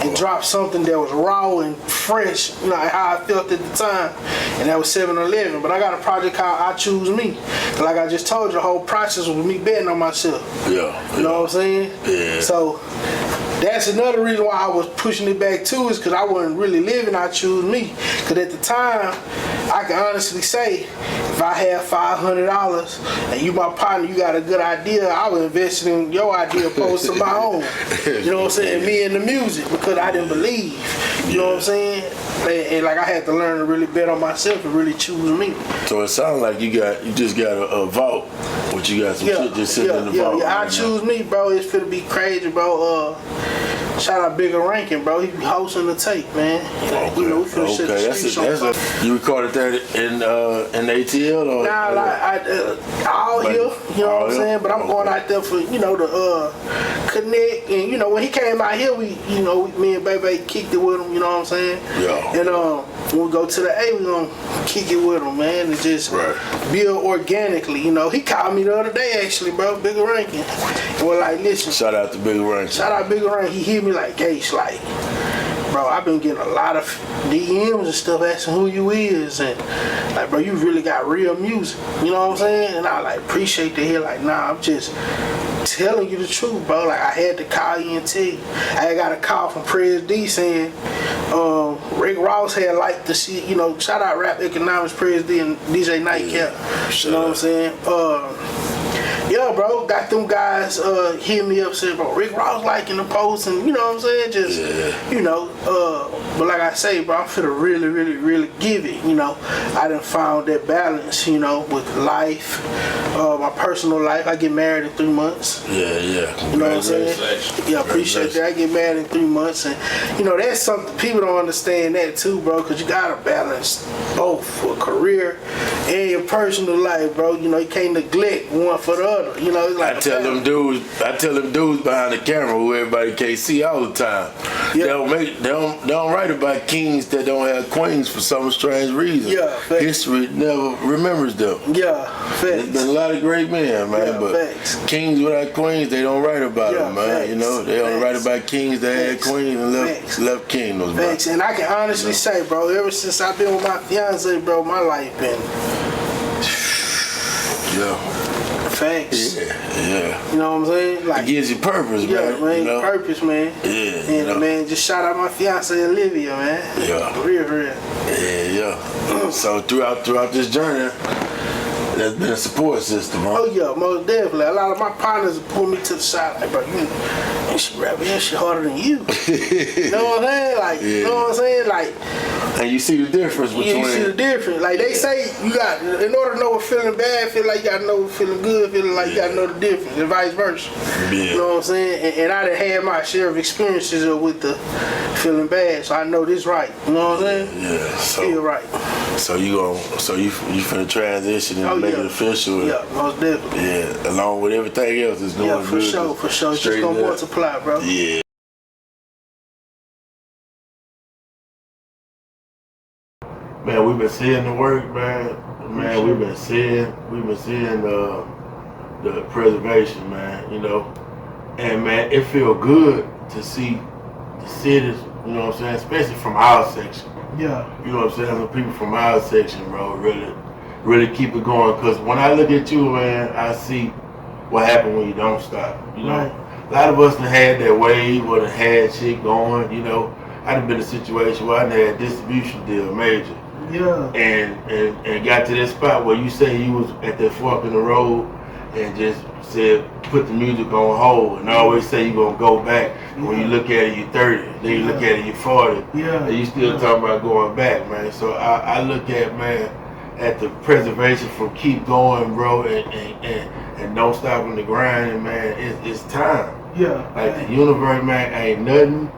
and dropped something that was raw and fresh, you know, how I felt at the time, and that was 7-11. But I got a project called I Choose Me. Like I just told you, the whole process was me betting on myself. Yeah. You know what I'm saying? Yeah. So that's another reason why I was pushing it back too, is because I wasn't really living I Choose Me. Because at the time, I can honestly say, if I had $500 and you my partner, you got a good idea, I would invest in your idea opposed to my own. You know what I'm saying? Me and the music, because I didn't believe. You know what I'm saying? And like I had to learn to really bet on myself and really choose me. So it sounds like you just got a vault, but you got some shit just sitting in the vault. Yeah, I Choose Me, bro. It's finna be crazy, bro. Shout out Bigger Rankin, bro. He be hosting the tape, man. Okay. You know, we finna set the streets on fire. You recorded that in ATL or? Nah, like all here, you know what I'm saying? But I'm going out there for, you know, the connect, and you know, when he came out here, me and Baby kicked it with him, you know what I'm saying? Yeah. And when we go to the A, we gonna kick it with him, man, and just build organically, you know. He called me the other day, actually, bro, Bigger Rankin. And we're like, listen. Shout out to Bigger Rankin. Shout out Bigger Rankin. He hit me like, Gates, like, bro, I've been getting a lot of DMs and stuff asking who you is, and like, bro, you really got real music, you know what I'm saying? And I like appreciate that. He like, nah, I'm just telling you the truth, bro. Like, I had to call you and tell you. I got a call from Prez D saying Rick Ross had liked the shit, you know. Shout out Rap Economics, Prez D and DJ Nightcap. You know what I'm saying? Yeah, bro, got them guys hit me up, said, bro, Rick Ross liking the post, and you know what I'm saying? Just, you know, but like I say, bro, I'm finna really, really, really give it, you know. I done found that balance, you know, with life, my personal life. I get married in 3 months. Yeah. You know what I'm saying? Yeah, appreciate that. I get married in 3 months, and, you know, that's something, people don't understand that too, bro, because you gotta balance both for career and your personal life, bro. You know, you can't neglect one for the other. You know, it's like I tell them dudes behind the camera who everybody can't see all the time. Yeah. They don't write about kings that don't have queens for some strange reason. Yeah, facts. History never remembers them. Yeah, facts. There's been a lot of great men, man, but facts. Kings without queens, they don't write about them, man. Facts. You know, they only write about kings that had queens and left kingdoms. Facts. And I can honestly say, bro, ever since I've been with my fiance, bro, my life been facts. Yeah. You know what I'm saying? Like, it gives you purpose, man. Yeah, man. You know? Purpose, man. Yeah. And man, just shout out my fiance Olivia, man. Yeah. For real. Yeah. So throughout this journey, there's been a support system, huh? Oh yeah, most definitely. A lot of my partners pull me to the side, like, bro, and she rapping, and she harder than you. You know what I'm saying? Like, you know what I'm saying? Like, and you see the difference between. Yeah, you see the difference. Like they say, you got, in order to know what feeling bad feel like, you gotta know what feeling good feeling like. You gotta know the difference, and vice versa. Yeah. You know what I'm saying? And I done had my share of experiences with the feeling bad, so I know this right. You know what I'm saying? Yeah. So feel right. So you finna transition and make it official. Yeah, most definitely. Yeah, along with everything else that's going good. Yeah, for sure. It's just gonna multiply, bro. Yeah. Man, we've been seeing the work, man. We've been seeing the preservation, man. You know, and man, it feel good to see the cities. You know what I'm saying, especially from our section. Yeah. You know what I'm saying, the people from our section, bro, really keep it going. Because when I look at you, man, I see what happened when you don't stop. You know, a lot of us done had that wave or done had shit going. You know, I'd have been in a situation where I had a distribution deal, major. Yeah. And got to that spot where you say you was at that fork in the road and just said put the music on hold, and I always say you're gonna go back. Yeah. When you look at it, you're 30. Then you look at it, you're 40. Yeah. And you still talking about going back, man. So I look at, man, at the preservation from keep going, bro, and don't stop on the grind, man. It's time. Yeah. Like the universe, man, ain't nothing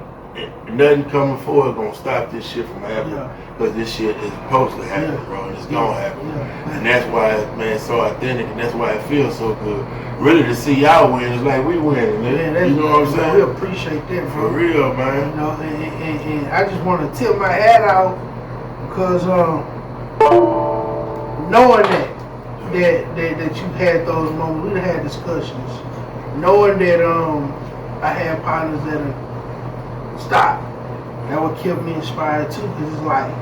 coming forward gonna stop this shit from happening. Yeah. Because this shit is supposed to happen, bro, and it's gonna happen. Yeah. And that's why, man, it's so authentic, and that's why it feels so good. Really, to see y'all win, it's like we winning, man. You know what I'm saying? We appreciate that, bro. For real, man. You know, and I just want to tip my hat out because knowing that you had those moments, we done had discussions, knowing that I had partners that stopped. That would keep me inspired too, because it's like,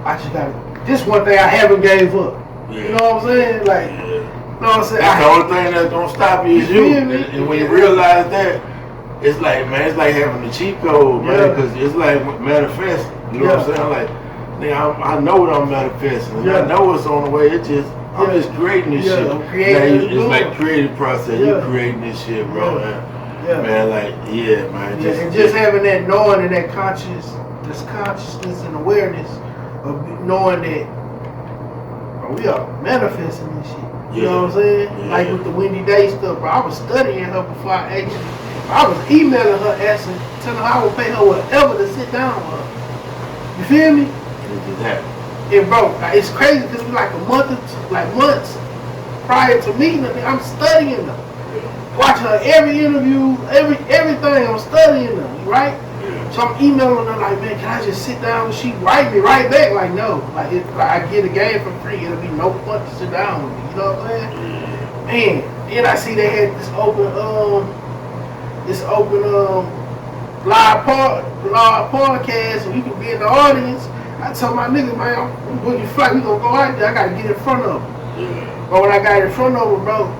I just gotta, this one thing I haven't gave up. Yeah. You know what I'm saying? Like, you know what I'm saying? That's the only thing that's gonna stop you is you. And when you realize that, it's like, man, it's like having the cheat code, man, because it's like manifesting. You know what I'm saying? Like, nigga, I know what I'm manifesting. I know what's on the way. It's just, I'm just creating this shit. I'm creating it's like creative process. You're creating this shit, bro, man. Yeah. Man, like, man. And just having that knowing and that consciousness and awareness of knowing that we are manifesting this shit. You know what I'm saying? Yeah. Like with the Wendy Day stuff, bro. I was studying her before I was emailing her, asking, telling her I would pay her whatever to sit down with her. You feel me? And bro, it's crazy because it's like months prior to meeting her, I'm studying her. Watching her every interview, everything, I'm studying them, right? Yeah. So I'm emailing her like, man, can I just sit down? She write me right back like, no. Like, I get a game for free, it'll be no point to sit down with me. You know what I'm saying? Man, then I see they had this open live podcast, and you can be in the audience. I told my nigga, man, when you fly, we gonna go out there. I gotta get in front of him. Yeah. But when I got in front of him, bro.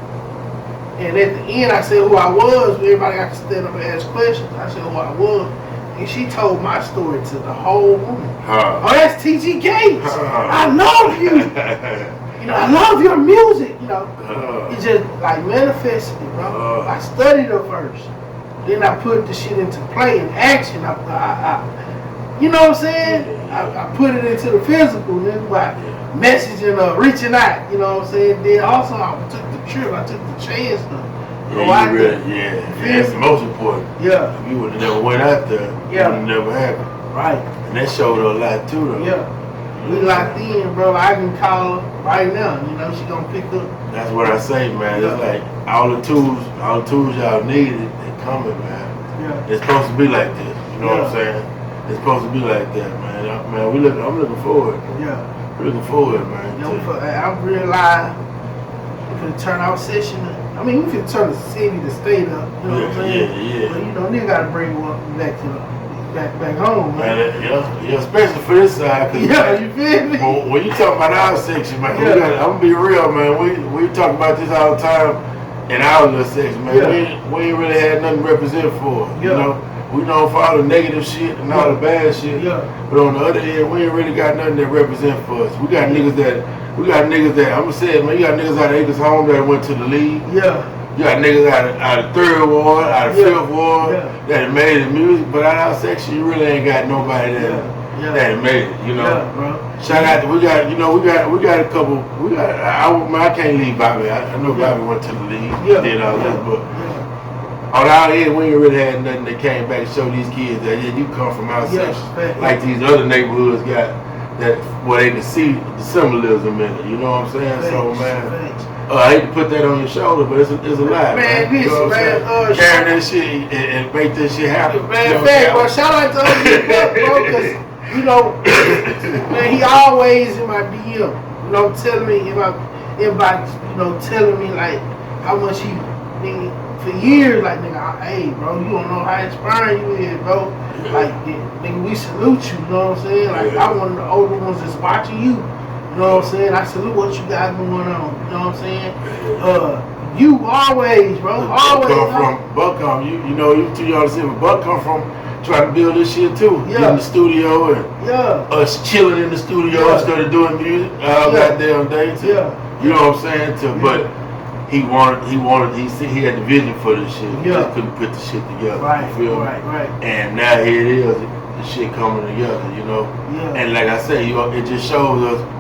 And at the end, I said who I was. Everybody got to stand up and ask questions. I said who I was. And she told my story to the whole room. Oh, that's TGGates. I love you. You know, I love your music. You know, it just like manifested, bro. I studied her first. Then I put the shit into play and action. You know what I'm saying? I put it into the physical, nigga, by messaging her, reaching out. You know what I'm saying? Then also I took the trip. I took the chance to go out there. That's the most important. Yeah. If you would have never went out there, it would have never happened. Right. And that showed her a lot too, though. Yeah. We locked in, bro. I can call her right now. You know, she gonna pick up. That's what I say, man. It's like all the tools y'all needed, they coming, man. Yeah. It's supposed to be like this. You know what I'm saying? It's supposed to be like that, man. I'm looking forward. Yeah. Looking forward, man. You know, I realized we could turn our session. I mean, we could turn the city to state up. You know what I'm saying? Yeah. But you know, nigga gotta bring one back to back home, man. Especially for this side. You feel me? When you talk about our section, man, I'm gonna be real, man. We talk about this all the time in our little section, man. We ain't really had nothing to represent for. You know. We know for all the negative shit and all the bad shit, but on the other hand, we ain't really got nothing that represent for us. We got niggas that, I'm gonna say it, man, you got niggas out of Acres Home that went to the league. Yeah. You got niggas out of 3rd Ward, out of 5th Ward, that made the music, but out of our section, you really ain't got nobody that made it, you know. Yeah, bro. Shout out to, we got a couple, I can't leave Bobby. I know Bobby went to the league, did all that, but on our end, we ain't really had nothing that came back to show these kids that you come from our section. Like these other neighborhoods got that where they can see the symbolism in it. You know what I'm saying? So man, I hate to put that on your shoulder, but it's a lot, man. You know what I'm saying? Carrying that shit and make that shit happen. Man, well, shout out to other people, bro, because you know, man, he always in my DM, you know, telling me about, you know, telling me like how much he need. For years, like, nigga, hey, bro, you don't know how inspiring you is, bro. Like, nigga, we salute you, you know what I'm saying? Like, I'm one of the older ones that's watching you, you know what I'm saying? I salute what you got going on, you know what I'm saying? You always, bro, always. Buck come from, you know, you too young to see, but Buck come from trying to build this shit too. Yeah. In the studio and us chilling in the studio instead of doing music all goddamn day. You know what I'm saying? But he had the vision for this shit. He just couldn't put the shit together. Right. You feel me? Right. And now here it is, the shit coming together. You know. And like I said, it just shows us.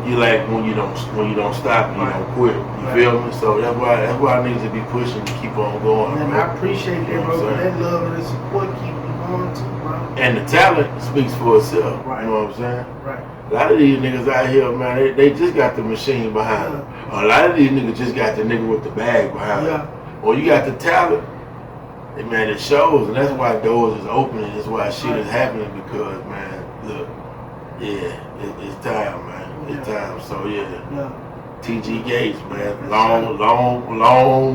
You like when you don't stop, you don't quit. You feel me? So that's why niggas to be pushing to keep on going. And bro. I appreciate that, bro. That love and the support keep me going too, bro. And the talent speaks for itself. Right. You know what I'm saying? Right. A lot of these niggas out here, man, they just got the machine behind them. A lot of these niggas just got the nigga with the bag behind them. Or you got the talent, and man, it shows, and that's why doors is opening. That's why shit is happening because, man, look, it's time, man. It's time. So TGGates, man. Long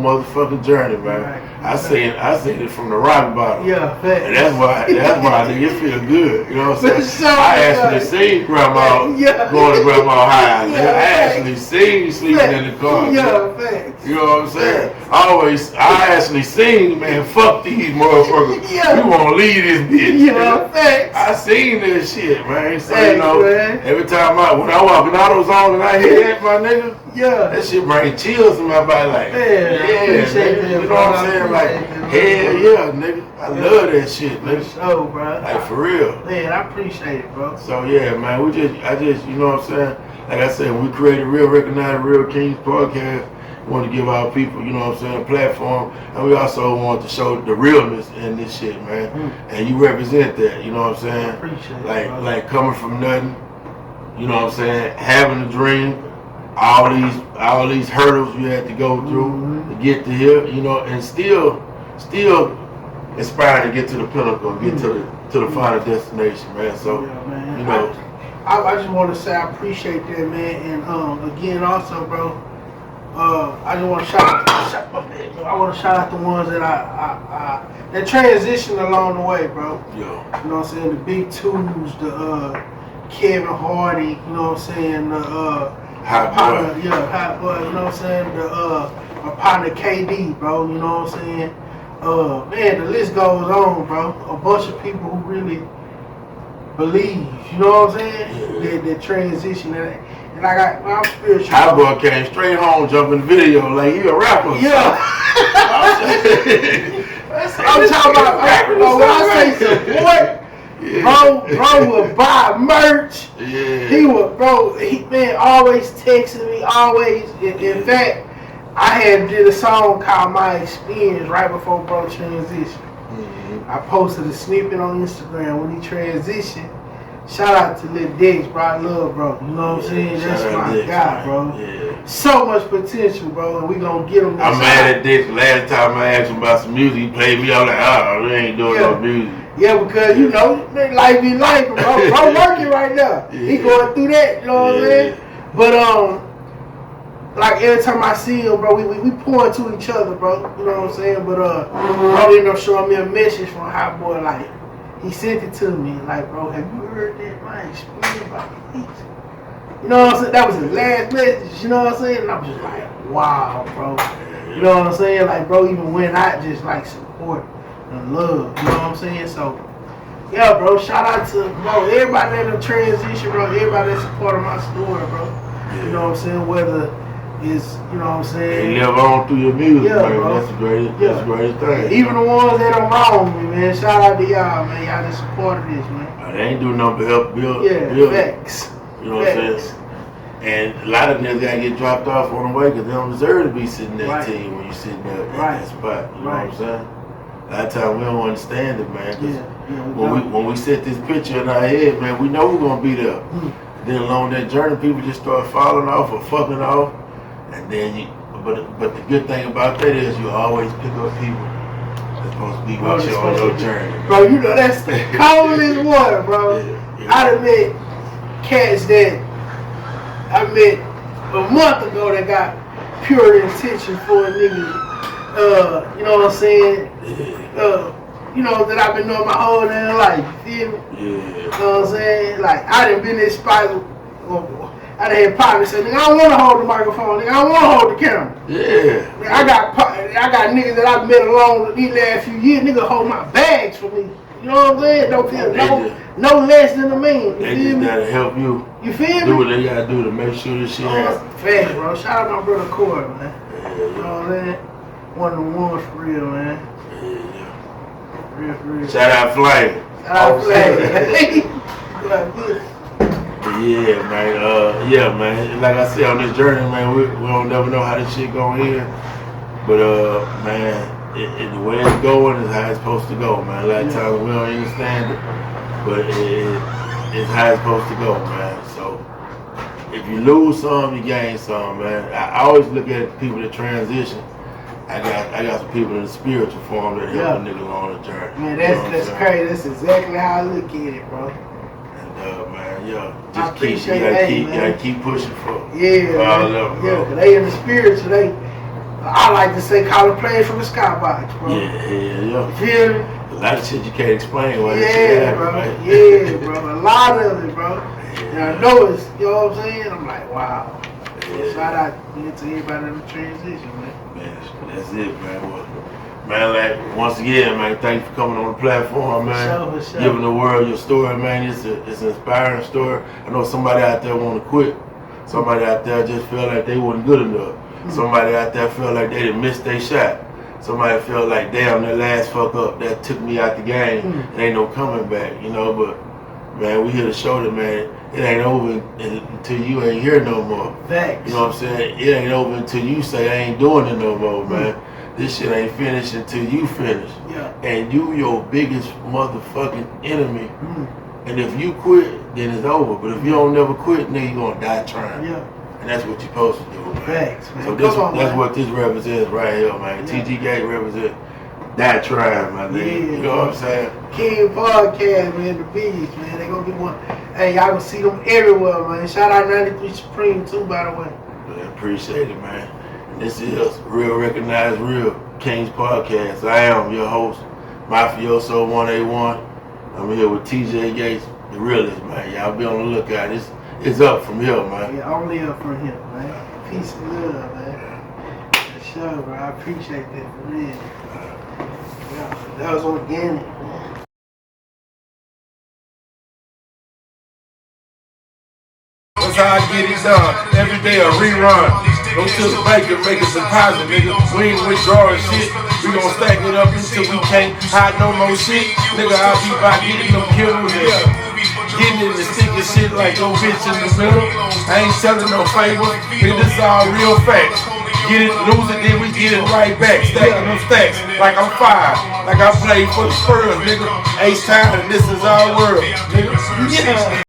motherfucking journey, man. I seen it from the rock bottom. And that's why nigga feel good. You know what I'm saying? I actually seen grandma going to grandma house. I actually seen sleeping in the car. You know what I'm saying? I actually seen, man, fuck these motherfuckers. We won't leave this bitch. I seen this shit, man. So you know, every time when I walk in auto zone and I hear that, my nigga, that shit bring chills in my body. Like, nigga, you know what I'm saying? Like, hell yeah, nigga. I love that shit, nigga. Bro. Like, for real. Man, I appreciate it, bro. So yeah, man, I just, you know what I'm saying? Like I said, when we created Real Recognized Real Kingz podcast, we want to give our people, you know what I'm saying, a platform, and we also want to show the realness in this shit, man. And you represent that, you know what I'm saying? I appreciate it, bro. Like coming from nothing, you know what I'm saying, having a dream, all these hurdles you had to go through to get to here, you know, and still inspired to get to the pinnacle and get to the final destination, man. So, man. you know, I just want to say I appreciate that, man. And again, also, bro, I just want to shout out the ones that that transitioned along the way, bro. You know what I'm saying? The Big Twos, the Kevin Hardy, you know what I'm saying? The Hot Boy, you know what I'm saying? My partner KD, bro, you know what I'm saying? Man, the list goes on, bro. A bunch of people who really believe, you know what I'm saying? That transition, and I'm spiritual. Hot Boy came straight home, jumping the video like he a rapper. I'm talking about, when I say support, bro would buy merch. He would, man, always texting me, always. In fact, I had did a song called My Experience right before bro transitioned. I posted a snippet on Instagram when he transitioned. Shout out to Lil Dex, bro. I love bro. You know what I'm saying? That's my guy, bro. So much potential, bro, and we gonna get him. I'm mad at Dex. Last time I asked him about some music, he played me. I'm like, oh, they ain't doing no music. Yeah, because you know, life be life, bro. Bro working right now. He going through that, you know what I'm saying? But like every time I see him, bro, we pour into each other, bro. You know what I'm saying? But bro ended up showing me a message from Hot Boy, like he sent it to me, like, bro, have you heard that My Experience about the beats? You know what I'm saying? That was his last message. You know what I'm saying? And I'm just like, wow, bro. You know what I'm saying? Like, bro, even went out just like support and love. You know what I'm saying? So, yeah, bro, shout out to, bro, everybody that transition, bro, everybody that supported my story, bro. You know what I'm saying? Whether it's, you know what I'm saying? They live on through your music, man. Bro. That's the greatest thing. Even the ones that are wrong with me, man. Shout out to y'all, man. Y'all that supported this, man. They ain't doing nothing but help build. Facts. You know what I'm saying? And a lot of niggas gotta get dropped off on the way because they don't deserve to be sitting in that team when you sitting there in that spot. You know what I'm saying? A lot of times we don't understand it, man. Cause when we set this picture in our head, man, we know we're gonna be there. Then along that journey, people just start falling off or fucking off, and then but the good thing about that is you always pick up people that's supposed to be with you on your journey. Bro, you know that's the coldest water, bro. I done met cats that I met a month ago that got pure intention for a nigga. You know what I'm saying? You know, that I've been doing my whole damn life. You feel me? You know what I'm saying? Like, I done been in spots, I done had partners say, nigga, I don't want to hold the microphone, nigga, I don't want to hold the camera. Nigga, I got niggas that I've met along these last few years, nigga hold my bags for me. You You know what I'm saying? Don't feel no less than a man. They just gotta help you. You feel me? Do what they gotta do to make sure this shit happens. Facts, bro. Shout out my brother Corey, man. You know what I'm saying? One of the ones for real, man. Real. Shout out Flame. Shout out Flame. Yeah, man. Yeah, man. Like I said, on this journey, man, we don't never know how this shit going here. But, man, the way it's going is how it's supposed to go, man. A lot of times we don't understand it, but it's how it's supposed to go, man. So, if you lose some, you gain some, man. I always look at people that transition. I got some people in the spiritual form that help a nigga along the journey. Man, that's crazy. That's exactly how I look at it, bro. And man, just keep pushing for all of them, Yeah, bro. Cause they in the spiritual, I like to say call it playing from the skybox, bro. Yeah. You feel me? A lot of shit you can't explain why this shit happen, bro. man. Yeah, bro. A lot of it, bro. And I know it's, you know what I'm saying? I'm like, wow. Shout out to everybody in the transition, man. That's it, man. Well, man, like, once again, man, thank you for coming on the platform, man. For sure. Giving the world your story, man. It's an inspiring story. I know somebody out there want to quit. Somebody out there just feel like they wasn't good enough. Somebody out there feel like they didn't miss their shot. Somebody feel like, damn, that last fuck up that took me out the game. It ain't no coming back, you know. But man, we here to show that, man, it ain't over until you ain't here no more. Facts. You know what I'm saying? It ain't over until you say I ain't doing it no more, man. This shit ain't finished until you finish. Yeah. And you your biggest motherfucking enemy. And if you quit, then it's over. But if you don't never quit, then you gonna die trying. Yeah. And that's what you're supposed to do, man. Facts, man. So that's what this represents right here, man. TGGates represents that trying, my nigga. You know what I'm saying? King Podcast, man, the bees, man. They gonna be one. Hey, y'all gonna see them everywhere, man. Shout out 93 Supreme too, by the way. Man, appreciate it, man. And this is Real Recognized Real Kingz Podcast. I am your host, Mafioso 181. I'm here with TGGates, the realest, man. Y'all be on the lookout. It's up from here, man. Yeah, only up from here, man. Peace and love, man. For sure, bro. I appreciate that for real. Yeah, that was organic, man. That's how I get it done. Every day a rerun. Go to the bank and make us a deposit, nigga. We ain't withdrawing shit. We gon' stack it up until we can't hide no more shit. Nigga, I'll be by getting them kills, getting in the sticky shit like no bitch in the middle. I ain't telling no favors. Nigga, this is all real facts. Get it, lose it, then we get it right back. Stacking them stacks like I'm 5. Like I played for the Spurs, nigga. Ace time, and this is our world, nigga. Yeah.